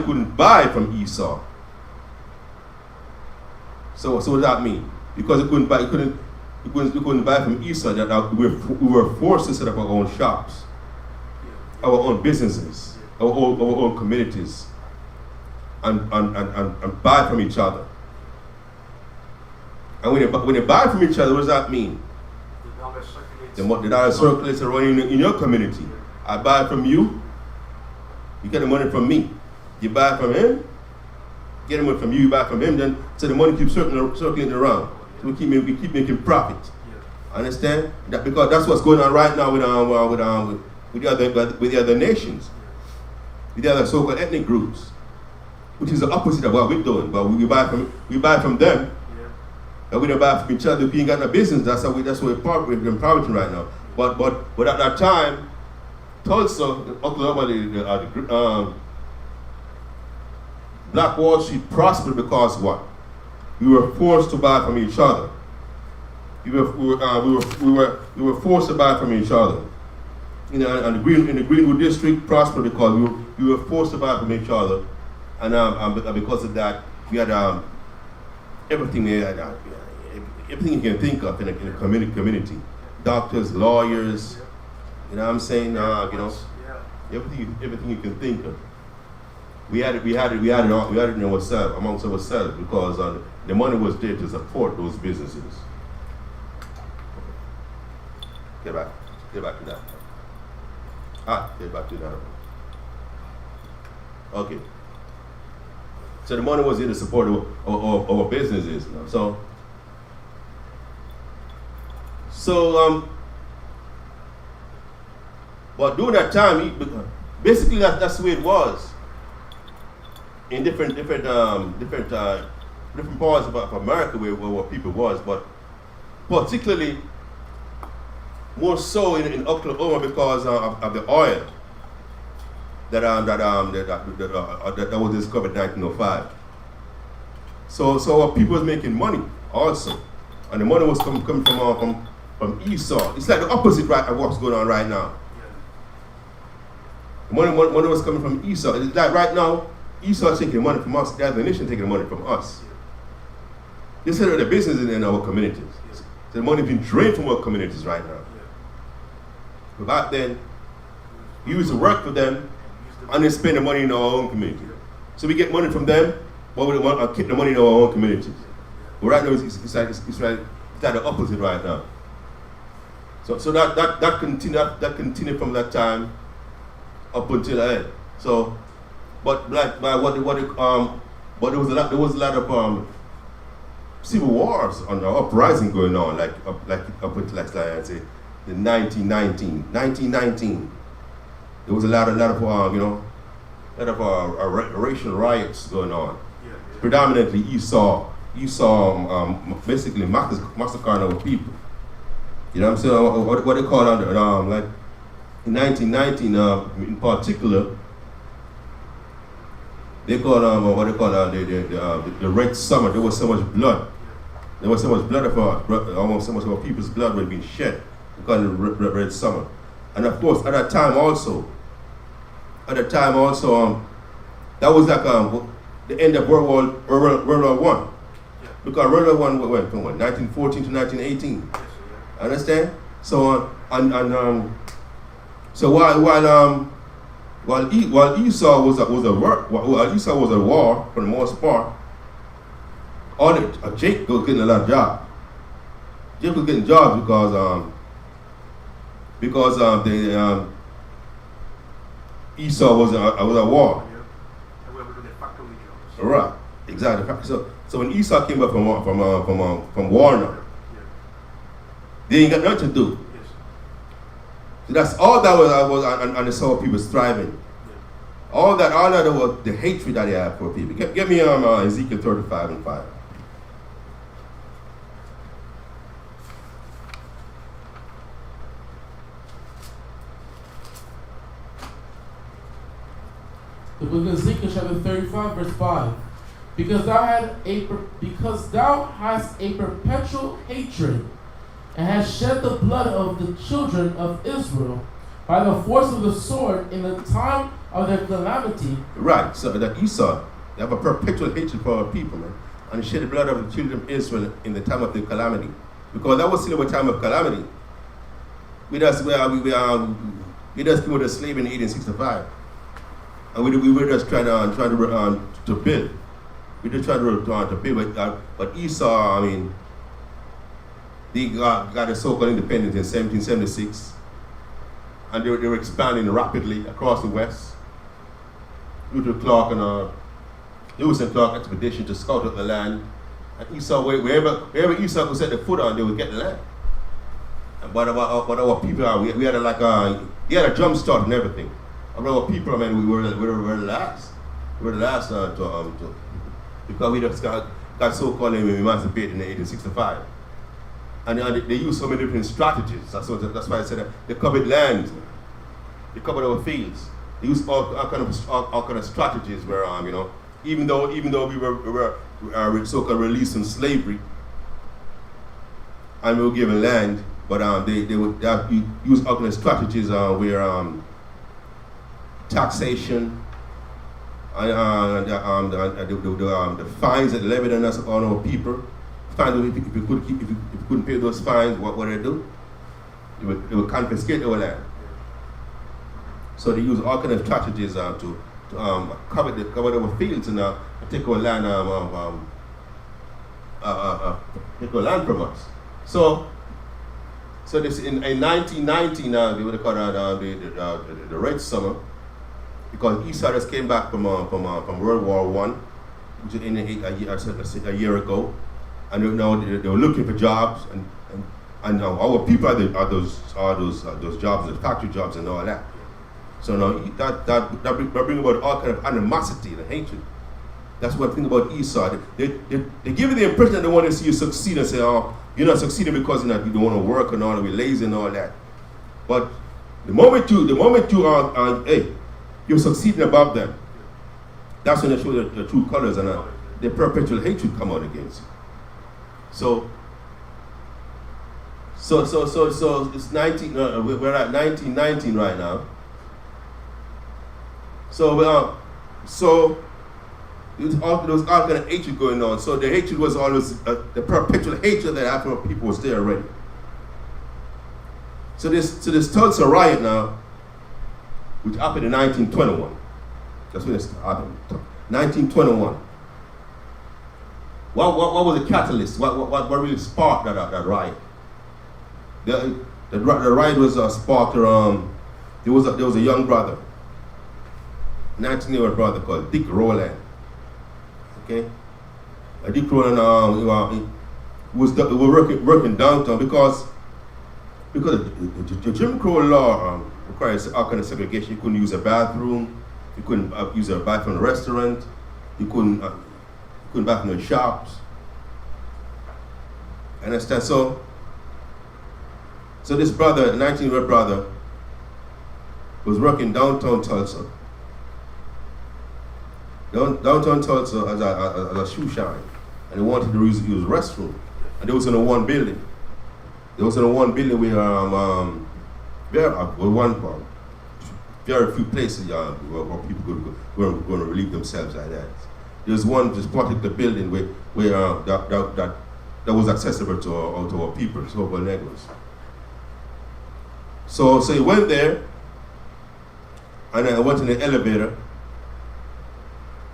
from Esau. So what does that mean? Because they couldn't buy from Esau, that we were forced to set up our own shops, our own businesses, our own communities. And buy from each other. And when they buy from each other, what does that mean? The dollar circulates around in your community. I buy from you, you get the money from me. You buy from him, get the money from you buy from him, then so the money keeps circulating around. So we keep making profit. Understand? Because that's what's going on right now with the other nations, with the other so-called ethnic groups. Which is the opposite of what we're doing, but we buy from them, And we don't buy from each other. We ain't got no business. That's what we're empowering right now. But at that time, Tulsa, Oklahoma, Black Wall Street prospered because what? We were forced to buy from each other. We were forced to buy from each other. And the Greenwood district prospered because we were forced to buy from each other, and because of that, we had everything everything you can think of in a community. Doctors, lawyers, you know what I'm saying? Everything you can think of. We had it in ourselves, amongst ourselves, because the money was there to support those businesses. Get back to that. Get back to that. Okay. So the money was there to support our businesses. You know? But during that time, basically that's the way it was in different parts of America where people was, but particularly more so in Oklahoma because of the oil that was discovered in 1905. So our people was making money also, and the money was coming from Esau. It's like the opposite of what's going on right now. The money was coming from Esau. It's like right now, Esau is taking money from us. The other nation taking money from us. This is the business in our communities. The money being drained from our communities right now. But back then, we used to work for them and then spend the money in our own community. So we get money from them, but we want to keep the money in our own communities. But right now, it's like the opposite right now. So that continued from that time up until the end. So, but there was a lot of civil wars and uprising going on, like up until like I say the 1919. There was a lot of racial riots going on. Predominantly Esau basically massacring our people. You know what I'm saying? What they call like in 1919 in particular, they call the Red Summer. There was so much blood. There was so much blood almost so much of our people's blood was being shed because of the Red Summer. And of course, at that time also, that was like the end of World War I. Because World War I went from 1914 to 1918. Understand? So so while Esau was a war for the most part, Jake was getting a lot of jobs. Jake was getting jobs because Esau was a war. Right, exactly. So when Esau came back from war now, they ain't got nothing to do. So that's all that was and they saw people striving. All that was the hatred that they had for people. Get me Ezekiel 35:5. The book of Ezekiel chapter 35 verse 5. Because thou hast a perpetual hatred and hast shed the blood of the children of Israel by the force of the sword in the time of their calamity. Right, so that Esau, they have a perpetual hatred for our people, man. And shed the blood of the children of Israel in the time of their calamity. Because that was still a time of calamity. We just came with a slave in 1865. And we were just trying to build. We just tried to build, but Esau, they got a so-called independence in 1776, and they were expanding rapidly across the West. Lewis and Clark expedition to scout out the land, and Esau, wherever Esau could set the foot on, they would get the land. But our people, we had he had a jump start and everything. But our people, we were the last. We were the last because we just got got so-called emancipated in 1865. And they used so many different strategies. That's why I said that they covered land, they covered our fields. They used all kind of strategies where, even though we were so-called released from slavery, and we were given land, but they would use all kind of strategies where taxation, the fines that levied on us on our people. Fines, if you couldn't pay those fines, what would they do? They would confiscate our land. So they use all kind of strategies to cover our fields and take our land, take our land from us. So this in 1919 they would have called the Red Summer, because Eastsiders came back from World War I, which is a year ago, and they were looking for jobs, and our people are those jobs, the factory jobs and all that. So now that bring about all kind of animosity and hatred. That's one thing about Esau. They give you the impression that they want to see you succeed and say, oh, you're not succeeding because you don't want to work and all, you're lazy and all that. But the moment you are you're succeeding above them, that's when they show the true colors, and the perpetual hatred come out against you. So it's 19. We're at 1919 right now. So there was all kind of hatred going on. So the hatred was always the perpetual hatred that happened when people was there already. So this Tulsa riot now, which happened in 1921. That's when it happened. 1921. What was the catalyst? What really sparked that riot? The riot was sparked. There was a young brother, 19-year-old brother called Dick Rowland. Okay, Dick Rowland he was working downtown because the Jim Crow law requires all kind of segregation. You couldn't use a bathroom, you couldn't use a bathroom in a restaurant, you couldn't bathroom in shops. Understand? So this brother, 19-year-old brother, was working downtown Tulsa. Downtown Tulsa as a shoe shine, and he wanted to use the restroom, and they was in a one building. There was in a one building where very few places where people were going to relieve themselves like that. There was one just particular building where that was accessible to our people, to our Negroes. So he went there, and I went in the elevator.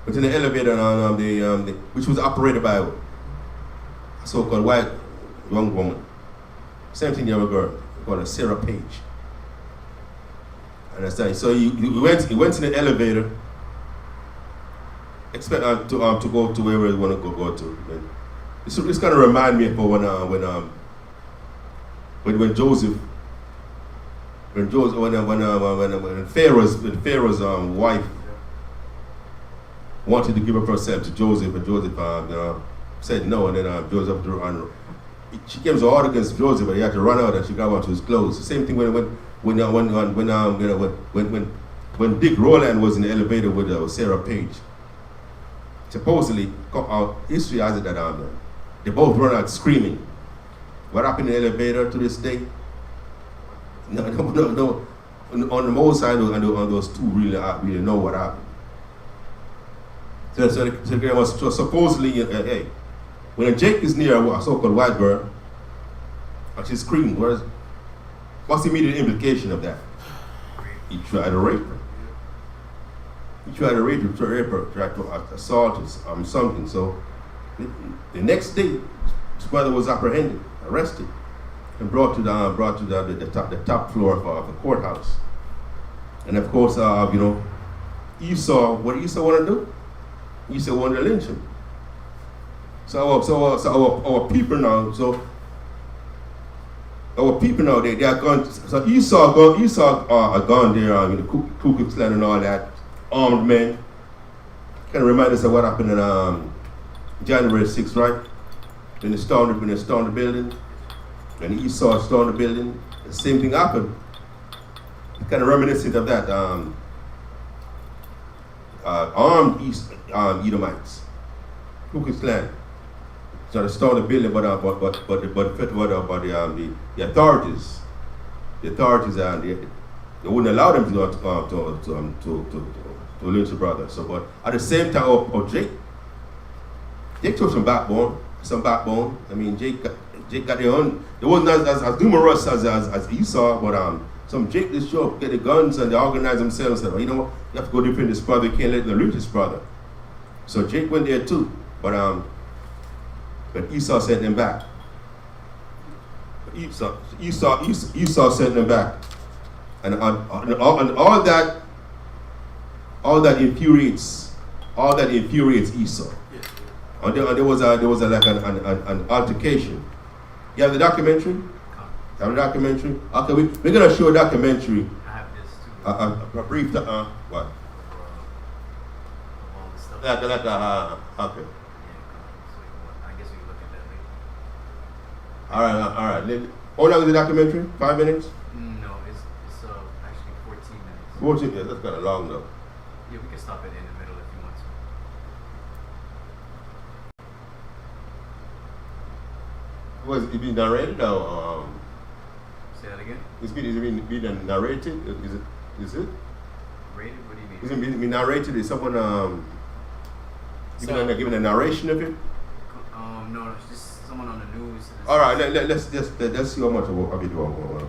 Which was operated by a so-called white young woman, 17-year-old girl, called Sarah Page. Understand? So he went in the elevator, expect to go to where we want to go to. This kind of remind me of when Pharaoh's wife wanted to give up herself to Joseph, and Joseph said no, and then Joseph she came so hard against Joseph, but he had to run out and she got onto his clothes. The same thing when Dick Rowland was in the elevator with Sarah Page. Supposedly, history has it that they both run out screaming. What happened in the elevator to this day? No. On the most side, on those two really know what happened. So supposedly, when Jake is near a so-called white girl, and she's screaming, what's the immediate implication of that? He tried to rape her. Tried to assault her, something. So the next day, his brother was apprehended, arrested, and brought to the top floor of the courthouse. And of course, Esau, what did Esau want to do? Esau wanted to lynch him. So our people now, they are gone. So Esau are gone there with the Ku Klux Klan and all that, armed men. Kind of remind us of what happened in January 6th, right? When they stormed the building, when Esau stormed the building, the same thing happened. It's kind of reminiscent of that. Armed Edomites, Ku Klux Klan. So they stormed the building, but the authorities, they wouldn't allow them to lynch the brother. So, but at the same time, Jake took some backbone. I mean, Jake got their own. It wasn't as numerous as Esau, but some Jake just show up, get the guns, and they organize themselves. And, you know what? You have to go defend this brother. You can't let them lynch this brother. So Jake went there too, but Esau sent them back. Esau sent them back, and all that infuriates Esau. And there was like an altercation. You have the documentary? Have the documentary? Okay, we're gonna show a documentary. I have this too. A brief. What? All the stuff. Okay. Yeah, so I guess we can look at that later. All right. How long is the documentary? 5 minutes? No, it's actually 14 minutes. 14. Yeah, that's kind of long though. Yeah, we can stop it in the middle if you want to. Was it being narrated or Say that again? is it being narrated? Is it? Rated? What do you mean? Is it being narrated? Is someone giving a narration of it? No, it's just someone on the news. All right, let's see how much of it do.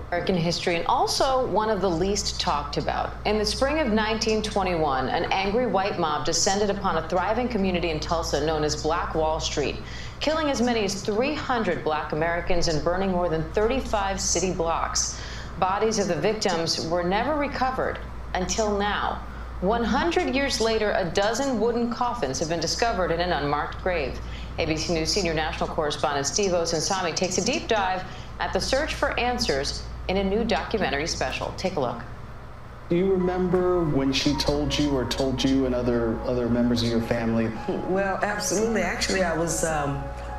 American history, and also one of the least talked about. In the spring of 1921, an angry white mob descended upon a thriving community in Tulsa known as Black Wall Street, killing as many as 300 Black Americans and burning more than 35 city blocks. Bodies of the victims were never recovered until now. 100 years later, a dozen wooden coffins have been discovered in an unmarked grave. ABC News senior national correspondent Steve Osinsami takes a deep dive at the search for answers in a new documentary special. Take a look. Do you remember when she told you and other members of your family? Well, absolutely. Actually, I was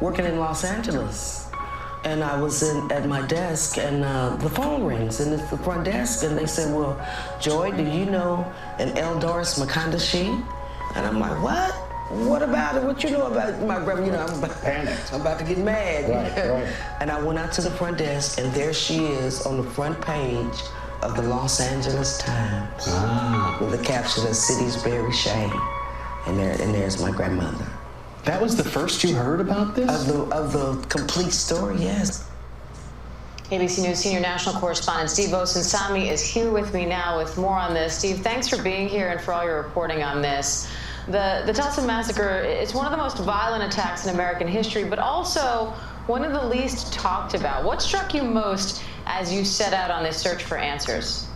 working in Los Angeles, and I was at my desk, and the phone rings, and it's the front desk, and they said, "Well, Joy, do you know an Eldoris McConaughey?" And I'm like, "What? What about it? What you know about my grandma?" You know, I'm about to get mad. Right. And I went out to the front desk, and there she is on the front page of the Los Angeles Times with the caption of "Cities Bury Shame," and there's my grandmother. That was the first you heard about this? Of the complete story, yes. ABC News senior national correspondent Steve Osinsami is here with me now with more on this. Steve, thanks for being here and for all your reporting on this. The Tulsa massacre is one of the most violent attacks in American history, but also one of the least talked about. What struck you most as you set out on this search for answers?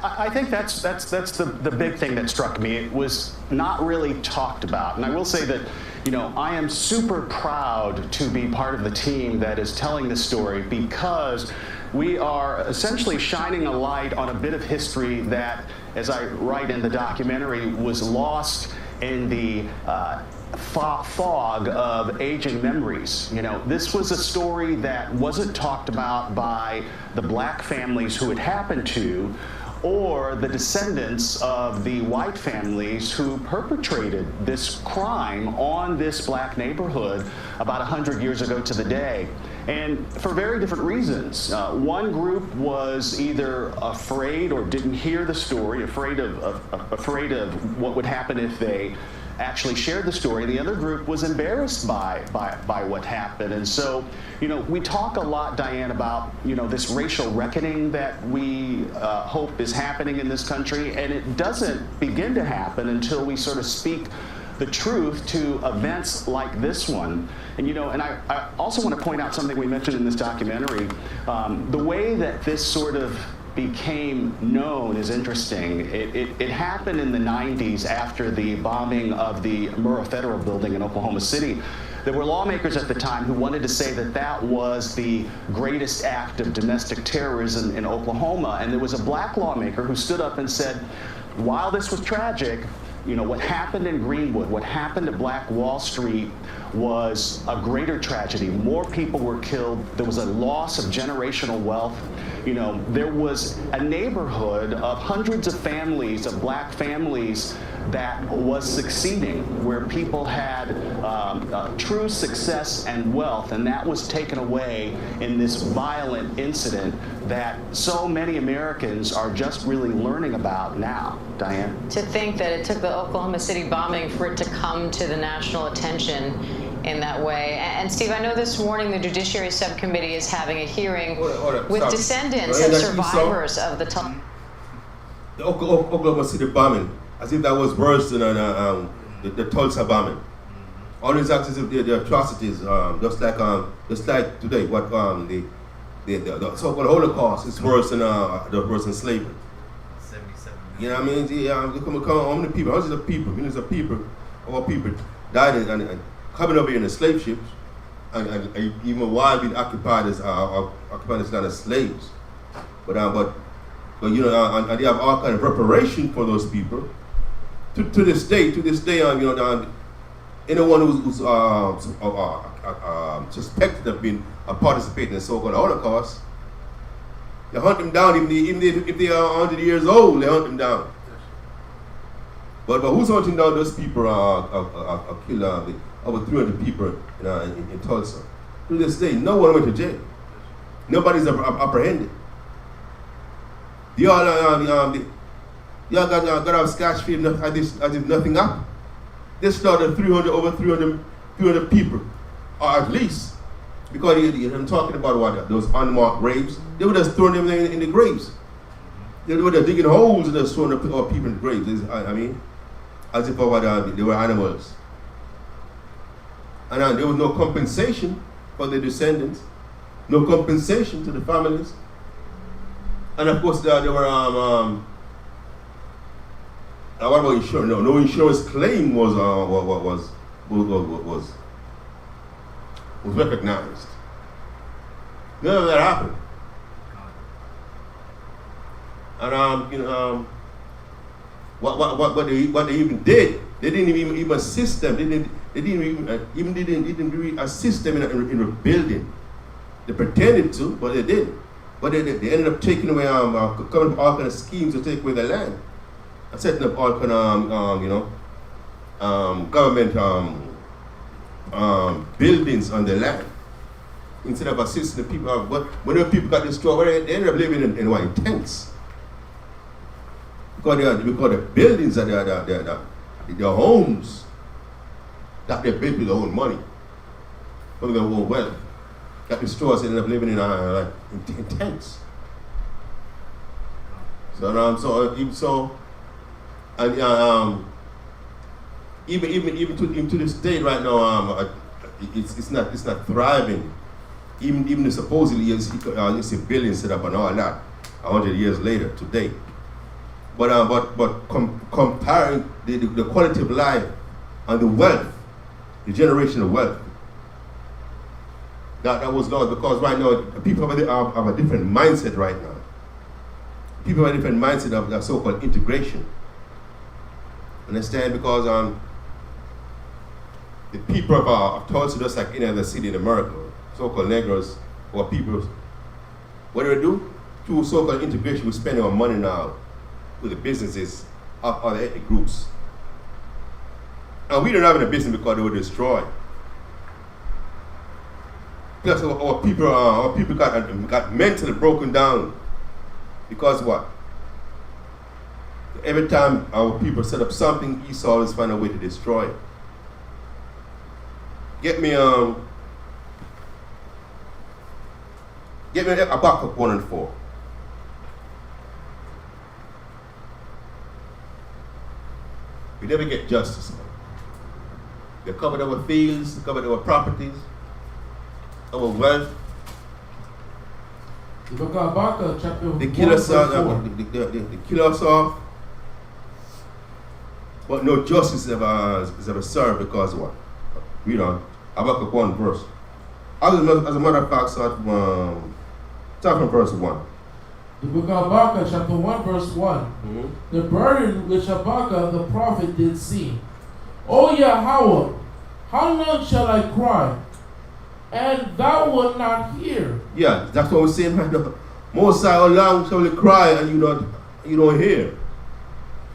I think that's the big thing that struck me. It was not really talked about. And I will say that, you know, I am super proud to be part of the team that is telling this story, because we are essentially shining a light on a bit of history that, as I write in the documentary, was lost in the fog of aging memories. You know, this was a story that wasn't talked about by the Black families who it happened to, or the descendants of the white families who perpetrated this crime on this Black neighborhood about 100 years ago to the day. And for very different reasons. One group was either afraid or didn't hear the story, afraid of what would happen if they actually shared the story. The other group was embarrassed by what happened. And so, you know, we talk a lot, Diane, about, you know, this racial reckoning that we hope is happening in this country, and it doesn't begin to happen until we sort of speak the truth to events like this one. And, you know, and I also want to point out something we mentioned in this documentary. The way that this sort of became known is interesting. It happened in the 90s after the bombing of the Murrah Federal Building in Oklahoma City. There were lawmakers at the time who wanted to say that that was the greatest act of domestic terrorism in Oklahoma. And there was a Black lawmaker who stood up and said, while this was tragic, what happened in Greenwood, what happened at Black Wall Street was a greater tragedy. More people were killed. There was a loss of generational wealth. There was a neighborhood of hundreds of families, of black families, that was succeeding, where people had true success and wealth, and that was taken away in this violent incident that so many Americans are just really learning about now. Diane? To think that it took the Oklahoma City bombing for it to come to the national attention in that way. And Steve, I know this morning the Judiciary Subcommittee is having a hearing with descendants of survivors of the Oklahoma City bombing, as if that was worse than the Tulsa bombing. All these acts of the atrocities, just like today, what the so-called Holocaust is worse than slavery. 77 million. You know what I mean? Yeah, how many people, hundreds of people, millions of people, died and coming over here in the slave ships, and even while being occupied as land as slaves. But and they have all kind of reparation for those people. To this day, anyone who's suspected of being participating in the so-called Holocaust, they hunt them down. Even if they are 100 years old, they hunt them down. But who's hunting down those people? Kill over 300 people in Tulsa. To this day, no one went to jail. Nobody's apprehended. They all got out scotch free as if nothing happened. They slaughtered over 300 people, or at least, because I'm talking about those unmarked graves. They would have thrown them in the graves. They would have digging holes and just throwing people in the graves. As if they were animals. And there was no compensation for the descendants, no compensation to the families. And of course, there were what about insurance? No insurance claim was recognized. None of that happened. And what they even did, they didn't even assist them. They didn't really assist them in rebuilding. They pretended to, but they didn't. But they ended up taking away, coming up with all kind of schemes to take away their land, and setting up all kind of government buildings on their land instead of assisting the people. But when the people got destroyed, they ended up living in tents because the buildings are their homes that they built with their own money, from their own wealth. Got destroyed, ended up living in tents. Even to this day right now, it's not thriving. Even supposedly you see buildings set up and all that 100 years later today. But comparing the quality of life and the wealth, the generational wealth, that was lost, because right now people have a different mindset right now. People have a different mindset of that so-called integration. Understand? Because the people of Tulsa, just like any other city in America, so-called Negroes or people, what do they do? Through so-called integration, we're spending our money now with the businesses of other ethnic groups. And we don't have any business because they were destroyed. Plus, our people got mentally broken down. Because what? Every time our people set up something, Esau always find a way to destroy it. Get me Habakkuk 1 and 4. We never get justice. They covered our fields, they covered our properties, our wealth. The book of Habakkuk, chapter 1, they kill us off. But no justice is ever served because what? Read on. Habakkuk 1 verse. As a matter of fact, start from verse 1. The The book of Habakkuk, chapter 1, verse 1. The burden which Habakkuk the prophet did see. O Yahweh, how long shall I cry, and thou wilt not hear? Yeah, that's what we're saying right now. Most how long shall we cry and you don't hear?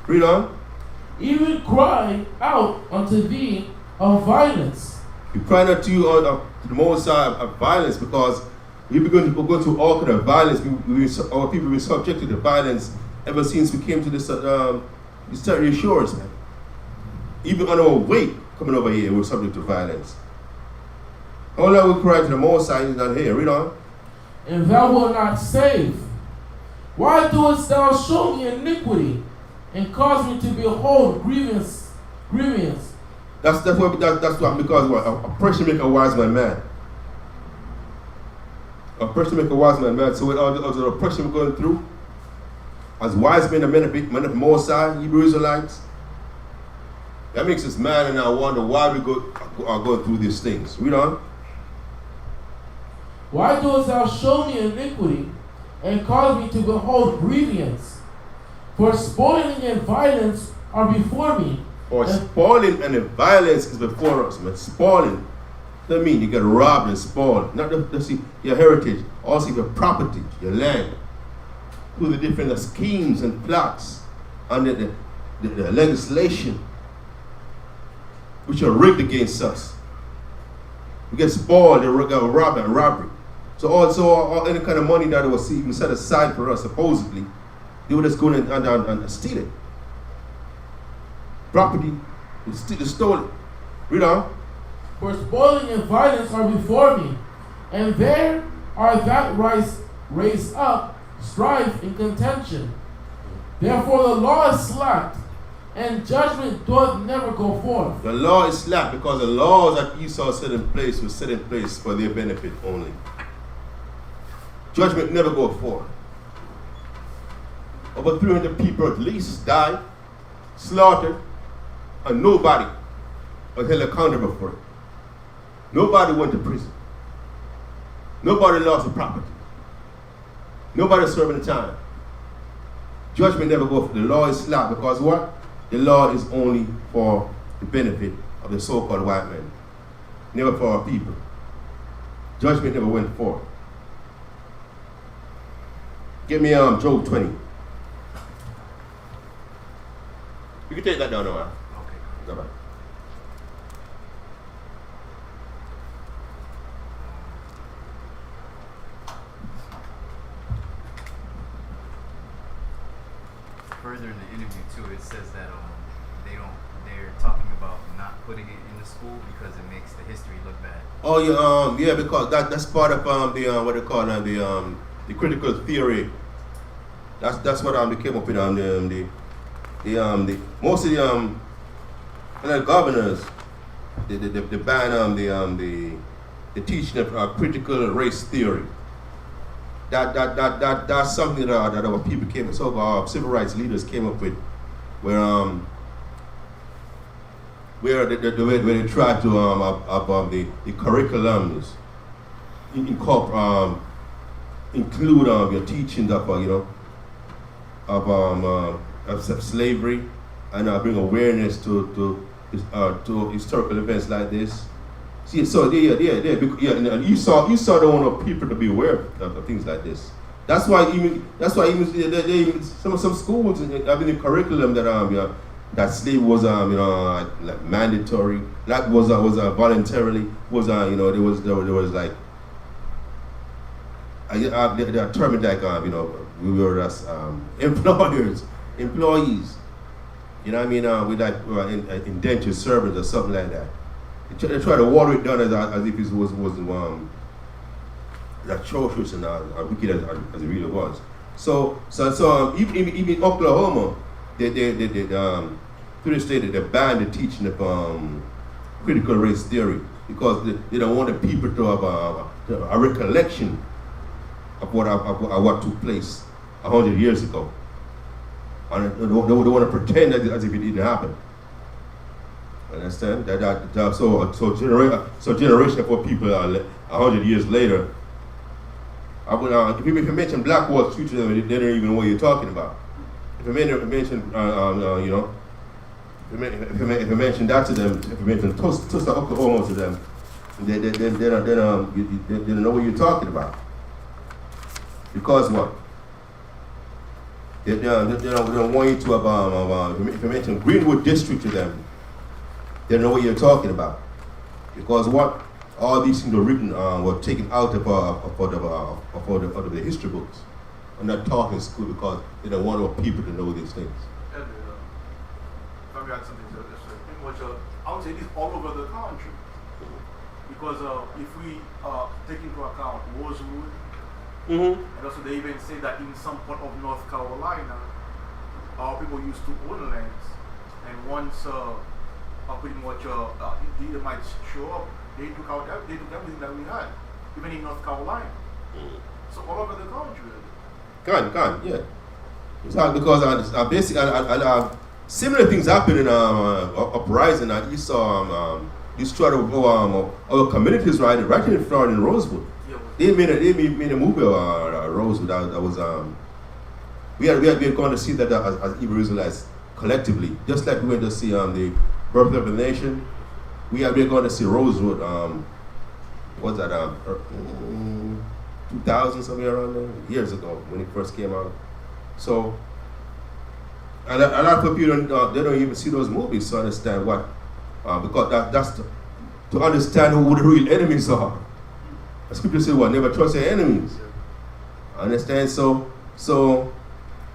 Read on. Even cry out unto thee of violence. We cry out to you to the Most High of violence, because we're going through all kind of violence. Our people have been subjected to violence ever since we came to this territory shores, man. Even on our way coming over here, we're subject to violence. How long we cry to the Most High, He's not here. Read on. And thou wilt not save. Why doest thou show me iniquity, and cause me to behold grievance? That's what because oppression make a wise man mad. Oppression make a wise man mad. So with all the oppression we're going through, as wise men and men of Most High, Hebrew Israelites, that makes us mad, and I wonder why we are going through these things. Read on. Why doest thou show me iniquity, and cause me to behold grievance? For spoiling and violence are before me. For spoiling and violence is before us, man. Spoiling. That means you get robbed and spoiled. Not just your heritage, also your property, your land. Through the different schemes and plots under the legislation which are rigged against us. We get spoiled and get robbed and robbery. So also any kind of money that was even set aside for us, supposedly, they would just go in and steal it. Property is stolen. Read on. For spoiling and violence are before me, and there are that raise up strife and contention. Therefore the law is slack, and judgment doth never go forth. The law is slack because the laws that Esau set in place were set in place for their benefit only. Judgment never go forth. Over 300 people at least died, slaughtered, and nobody was held accountable for it. Nobody went to prison. Nobody lost the property. Nobody serving the time. Judgment never go forth. The law is slack because what? The law is only for the benefit of the so-called white man, never for our people. Judgment never went forth. Give me Job 20. You can take that down now. Okay. Go back. Further in the interview too, it says that they're talking about not putting it in the school because it makes the history look bad. Oh yeah, because that's part of the what they call the critical theory. That's what they came up with the most of the governors they ban the teaching of critical race theory. That's something that our people our civil rights leaders came up with, where they try to the curriculums include your teachings of slavery and bring awareness to historical events like this. See, so and Esau don't want people to be aware of things like this. That's why even some schools have in the curriculum that slavery was like mandatory, that was voluntarily, there was like they are termed like we were as employees. You know what I mean? With like indentured servants or something like that. They try to water it down as if it was atrocious and as wicked as it really was. So even Oklahoma, they through the state they banned the teaching of critical race theory because they don't want the people to have a recollection of what took place 100 years ago. And they want to pretend as if it didn't happen. Understand? So generation for people 100 years later if you mention Black Wall Street to them, they don't even know what you're talking about. If you mention, if you mention that to them, if you mention Tulsa Oklahoma to them, they don't know what you're talking about. Because what? They don't want you to have, if you mention Greenwood District to them, they don't know what you're talking about. Because what? All these things were written, were taken out of the history books. I'm not taught in school because they don't want our people to know these things. And, let me add something to this. Pretty much, I would say this all over the country. Because if we take into account Rosewood, and also they even say that in some part of North Carolina, our people used to own lands, and once pretty much the Edomites show up, they took everything that we had, even in North Carolina. So all over the country. Gone, yeah. It's hard because basically similar things happened in uprising. You saw these our communities right in Florida in Rosewood. Yeah. They made a movie Rosewood that was we had gone to see that as Hebrew Israelites collectively, just like we went to see the Birth of the Nation. We are going to see Rosewood. What's that? 2000 somewhere around there, years ago when it first came out. So a lot of people they don't even see those movies to understand what, because that's to understand who the real enemies are. The scripture says, "Well, never trust your enemies." Understand? So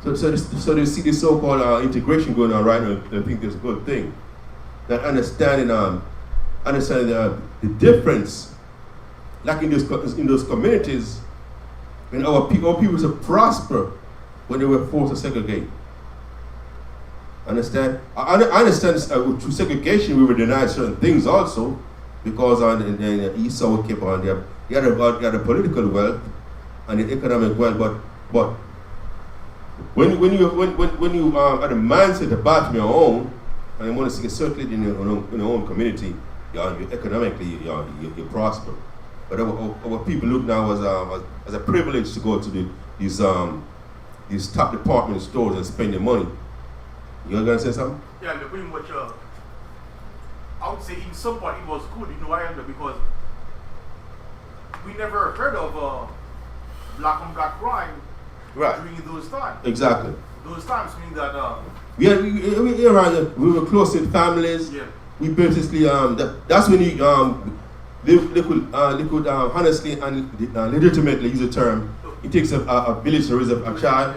they see this so-called integration going on right now. I think it's a good thing. That understanding the difference, like in those communities, when our people to prosper when they were forced to segregate. Understand? I understand through segregation we were denied certain things also, because in Esau kept on there. He had a political wealth and the economic wealth, but when you had a mindset about your own and you want to circulate in your own community, economically you prosper. But our people look now as a privilege to go to these top department stores and spend their money. You gonna say something? Yeah, and pretty much. I would say in some part it was good, because we never heard of black on black crime during those times. Exactly. Those times mean that we were close with families. Yeah. We basically that's when they could honestly and legitimately use the term. It takes a village to raise a child.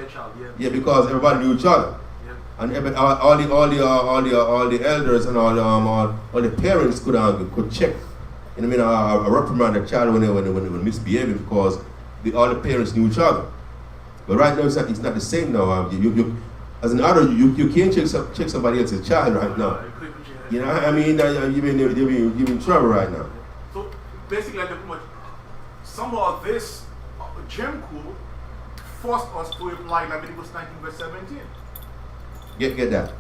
Yeah, because everybody knew each other. And all the elders and all the parents could check, a reprimand a child when they were misbehaving, because all the parents knew each other. But right now it's not the same now. You as an adult you can't check somebody else's child right now. You know, I mean, you're in trouble right now. So basically, some of this Jim Crow forced us to apply Leviticus 19 verse 17. Get that.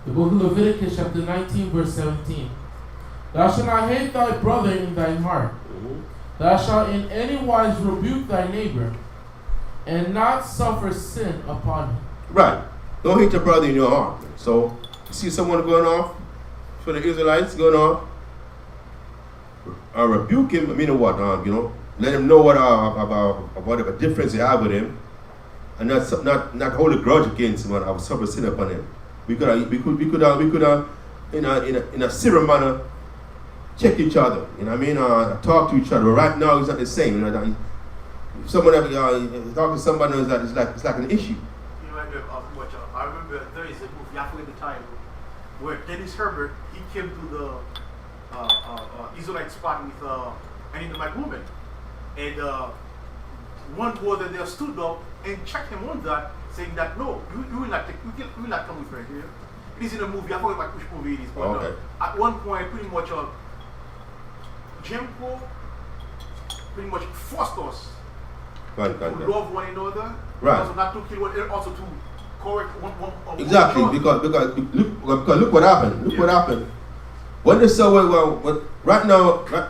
The book of Leviticus chapter 19 verse 17. Thou shalt not hate thy brother in thine heart. Thou shalt in any wise rebuke thy neighbor, and not suffer sin upon him. Right. Don't hate your brother in your heart. So, you see someone going off, for the Israelites going off, rebuke him, what, let him know about whatever difference you have with him, and not hold a grudge against him and suffer sin upon him. We could in a civil manner check each other, talk to each other. But right now it's not the same. If someone talk to somebody it's like an issue. I remember there is a movie, I forget the title, where Dennis Herbert, he came to the Israelite spot with an Edomite woman, and one brother there stood up and checked him on that, saying that no, you will not come with her here. It is in a movie, I forget which movie it is, but at one point pretty much Jim Crow pretty much forced us to love one another Right. Also not to kill one, also to correct one Exactly, because look what happened. Look what happened. When they saw well right now, right,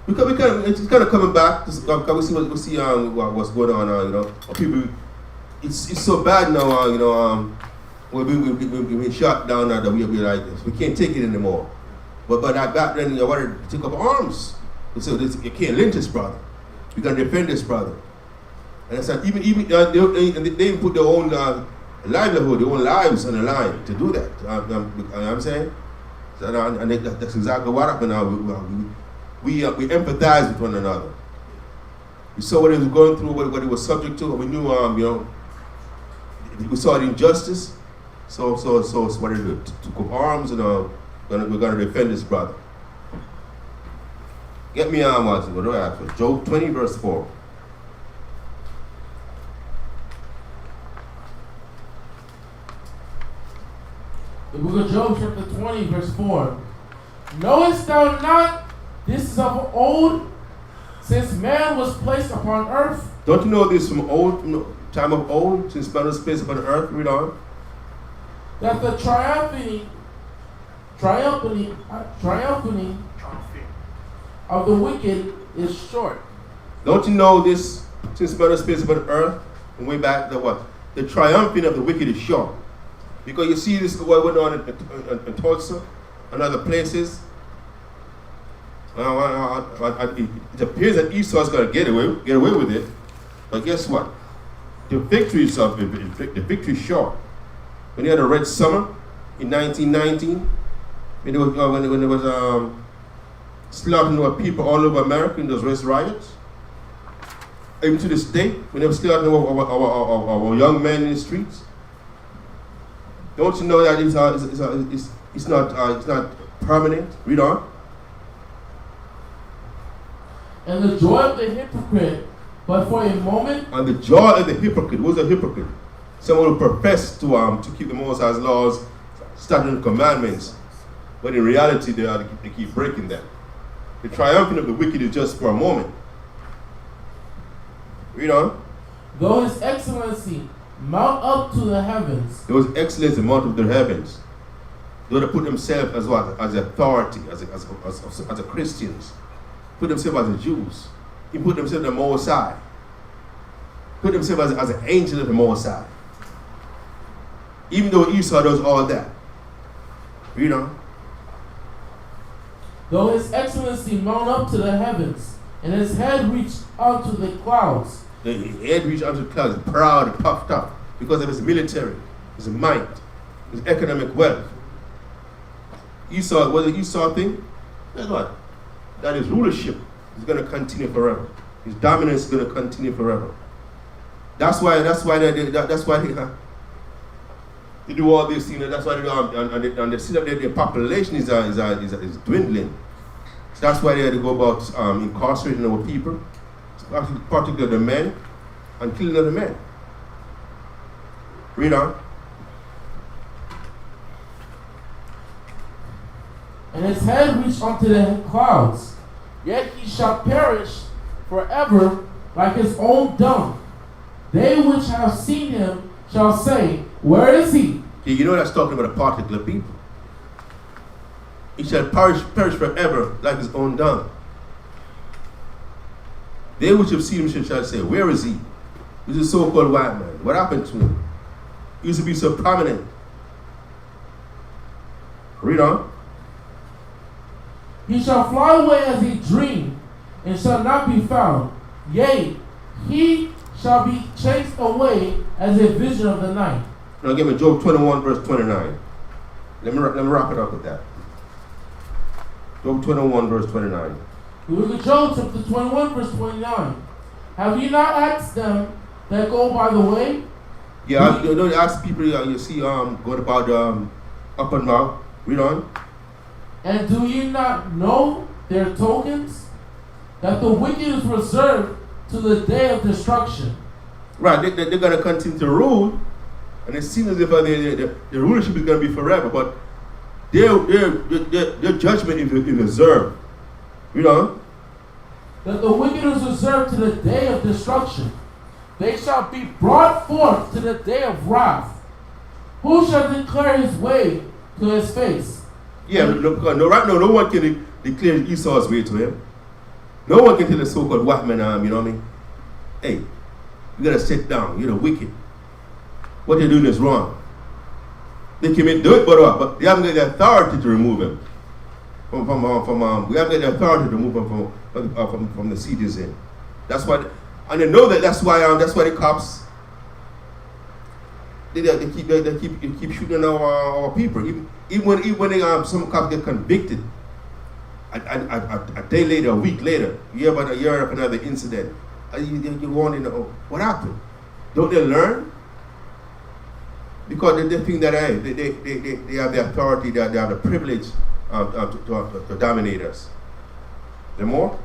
because it's kind of coming back. Because we see what's going on. You know, people. It's so bad now. You know, we've been shut down now that we'll be like this. We can't take it anymore. But back then, you wanted to take up arms. So you can't lynch this brother. You can defend this brother. And I said, even they even put their own livelihood, their own lives on the line to do that. You know what I'm saying? So, and that's exactly what happened now. We empathize with one another. We saw what he was going through, what he was subject to, and we knew, you know, we saw the injustice. So what did we do? Took up arms and we're gonna defend this brother. Get me on, Watson. What do I have for? Job 20, verse 4. The book of Job, chapter 20, verse 4. Knowest thou not this is of old, since man was placed upon earth? Don't you know this from time of old, since man was placed upon earth? Read on. That the triumphing of the wicked is short. Don't you know this, since man was placed upon earth, and way back, the triumphing of the wicked is short. Because you see this what went on in Tulsa and other places. It appears that Esau's going to get away with it. But guess what? The victory is short. When you had a red summer in 1919, when there was slaughtering of people all over America in those race riots, even to this day, when they were slaughtering our young men in the streets. Don't you know that it's not permanent? Read on. And the joy of the hypocrite, but for a moment. And the joy of the hypocrite. Who's a hypocrite? Someone who professes to keep the Most High's laws, statutes, and commandments, but in reality they keep breaking them. The triumphing of the wicked is just for a moment. Read on. Though his excellency mount up to the heavens. There was excellence in mount up to the heavens. Though they put themselves as what? As authority, as a Christians. Put themselves as a Jews. He put themselves in the Most High. Put themselves as an angel of the Most High. Even though Esau does all that. Read on. Though his excellency mount up to the heavens, and his head reached unto the clouds. The head reached unto the clouds, proud and puffed up, because of his military, his might, his economic wealth. Esau, was it Esau thing? Guess what? That his rulership is going to continue forever. His dominance is going to continue forever. That's why they do all these things. That's why they do, and they see that their population is dwindling. So that's why they had to go about incarcerating our people, particularly the men, and killing other men. Read on. And his head reached unto the clouds, yet he shall perish forever like his own dung. They which have seen him shall say, where is he? You know that's talking about a particular people. He shall perish forever like his own dung. They which have seen him shall say, where is he? He's a so-called white man. What happened to him? He used to be so prominent. Read on. He shall fly away as a dream, and shall not be found. Yea, he shall be chased away as a vision of the night. Now give me Job 21 verse 29. Let me wrap it up with that. Job 21 verse 29. Look at Job chapter 21 verse 29. Have you not asked them that go by the way? Yeah, you know, ask people you see go about up and down. Read on. And do you not know their tokens? That the wicked is reserved to the day of destruction. Right, they're going to continue to rule, and it seems as if their rulership is going to be forever, but their judgment is reserved. You know? That the wicked is reserved to the day of destruction. they shall be brought forth to the day of wrath. Who shall declare his way to his face? Yeah, no, right now, no one can declare Esau's way to him. No one can tell the so-called white man, you know what I mean? Hey, you gotta sit down. You're the wicked. What you're doing is wrong. They can do it, but they haven't got the authority to remove him. We haven't got the authority to remove him from the seat he's in. That's why, and they know that's why the cops they keep shooting our people. Even when they, some cops get convicted, a day later, a week later, you hear of another incident. You're wondering, what happened? Don't they learn? Because they think that they have the authority, they have the privilege to dominate us. The more?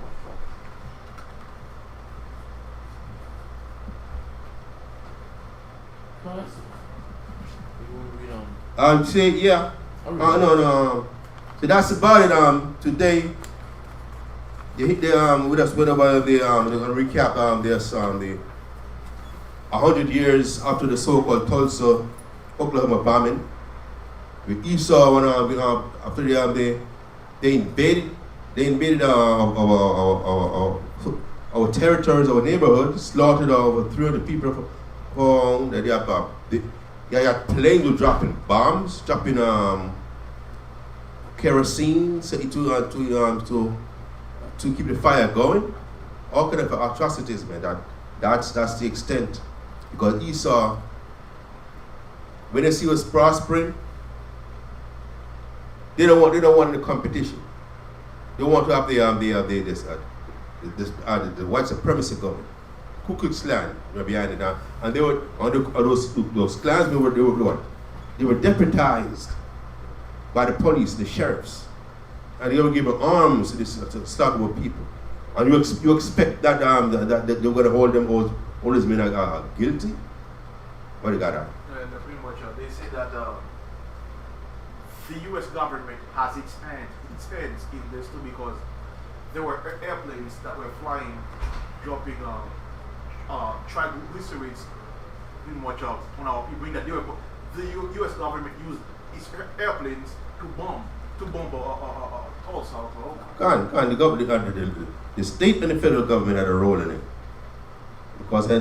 Say, yeah. No. So that's about it. Today, they hit with us they're going to recap this the 100 years after the so-called Tulsa, Oklahoma bombing. With Esau, after they invaded our territories, our neighborhoods, slaughtered over 300 people. They had planes were dropping bombs, dropping kerosene to keep the fire going. All kind of atrocities, man. That's the extent. Because Esau, when they see us prospering, they don't want the competition. They want to have the white supremacy government. Ku Klux Klan behind it now, and they were on those clans. They were deputized by the police, the sheriffs, and they were given arms to start with people. And you expect that that they're going to hold these men guilty? What do you got that? Pretty much. They say that the U.S. government has its hands in this too, because there were airplanes that were flying, dropping triglycerides pretty much on our people. That the U.S. government used its airplanes to bomb Tulsa, Oklahoma. The state and the federal government had a role in it, because they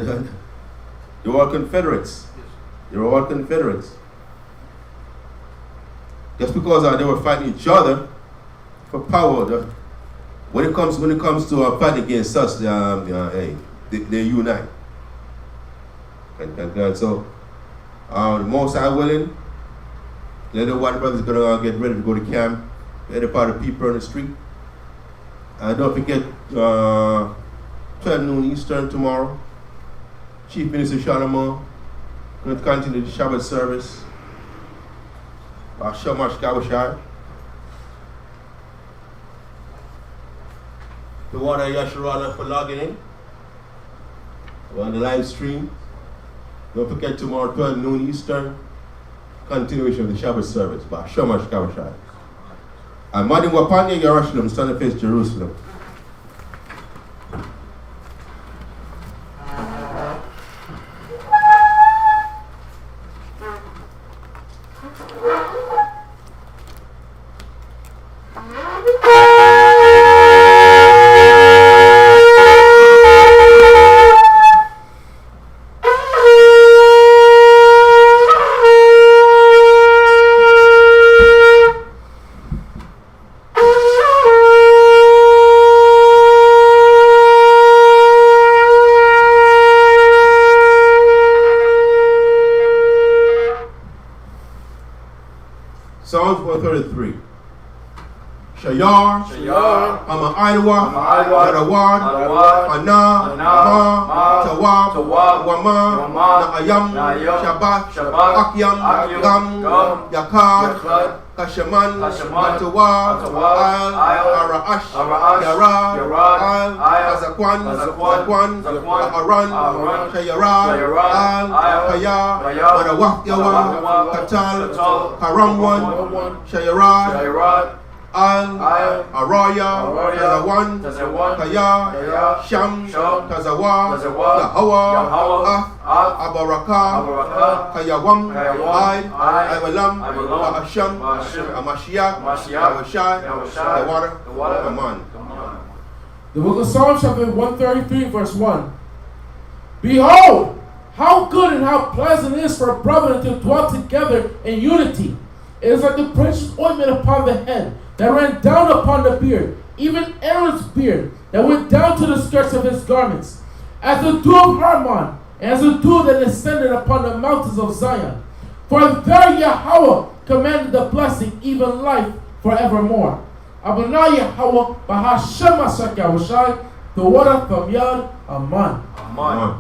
were all Confederates. Yes. They were all Confederates. Just because they were fighting each other for power, when it comes to fight against us, they unite. And so, the most I willing, the other white brothers are going to get ready to go to camp. The other part of people on the street. Don't forget, 12 noon Eastern tomorrow. Chief Minister Shalaman going to continue the Shabbat service. Shamash Kawashai. The water Yasharala for logging in. We're on the live stream. Don't forget tomorrow, 12 noon Eastern, continuation of the Shabbat service by Shamash Kawashai. I'm Madin Wapanya Yerushalayim, Son of Face Jerusalem. Psalms 133. Shayar, Ama Aiwa, Narawad, Ana, Ma, Tawab, Wama, Naayam, Shabbat, Akyam, Gam, Yakad, Kashaman, Matawab, Al, Araash, Yara, Al, Zakwan, Aran, Shayara, Al, Kaya, Madawak Yawa, Katal, Karamwan, Shayara, Al, Araya, Tazawan, Kaya, Sham, Tazawa, Yahawa, Abaraka, Kayawam, Ibalam, Asham, Amashiach, Awashai, the water, Aman. The book of Psalms, chapter 133, verse 1. Behold, how good and how pleasant it is for a brother to dwell together in unity. It is like the precious ointment upon the head that ran down upon the beard, even Aaron's beard that went down to the skirts of his garments, as the dew of Hermon, and as the dew that descended upon the mountains of Zion. For there Yahweh commanded the blessing, even life forevermore. Abunah Yahweh, Bahashem Ashak Yahushai, the water from Yad Aman. Aman.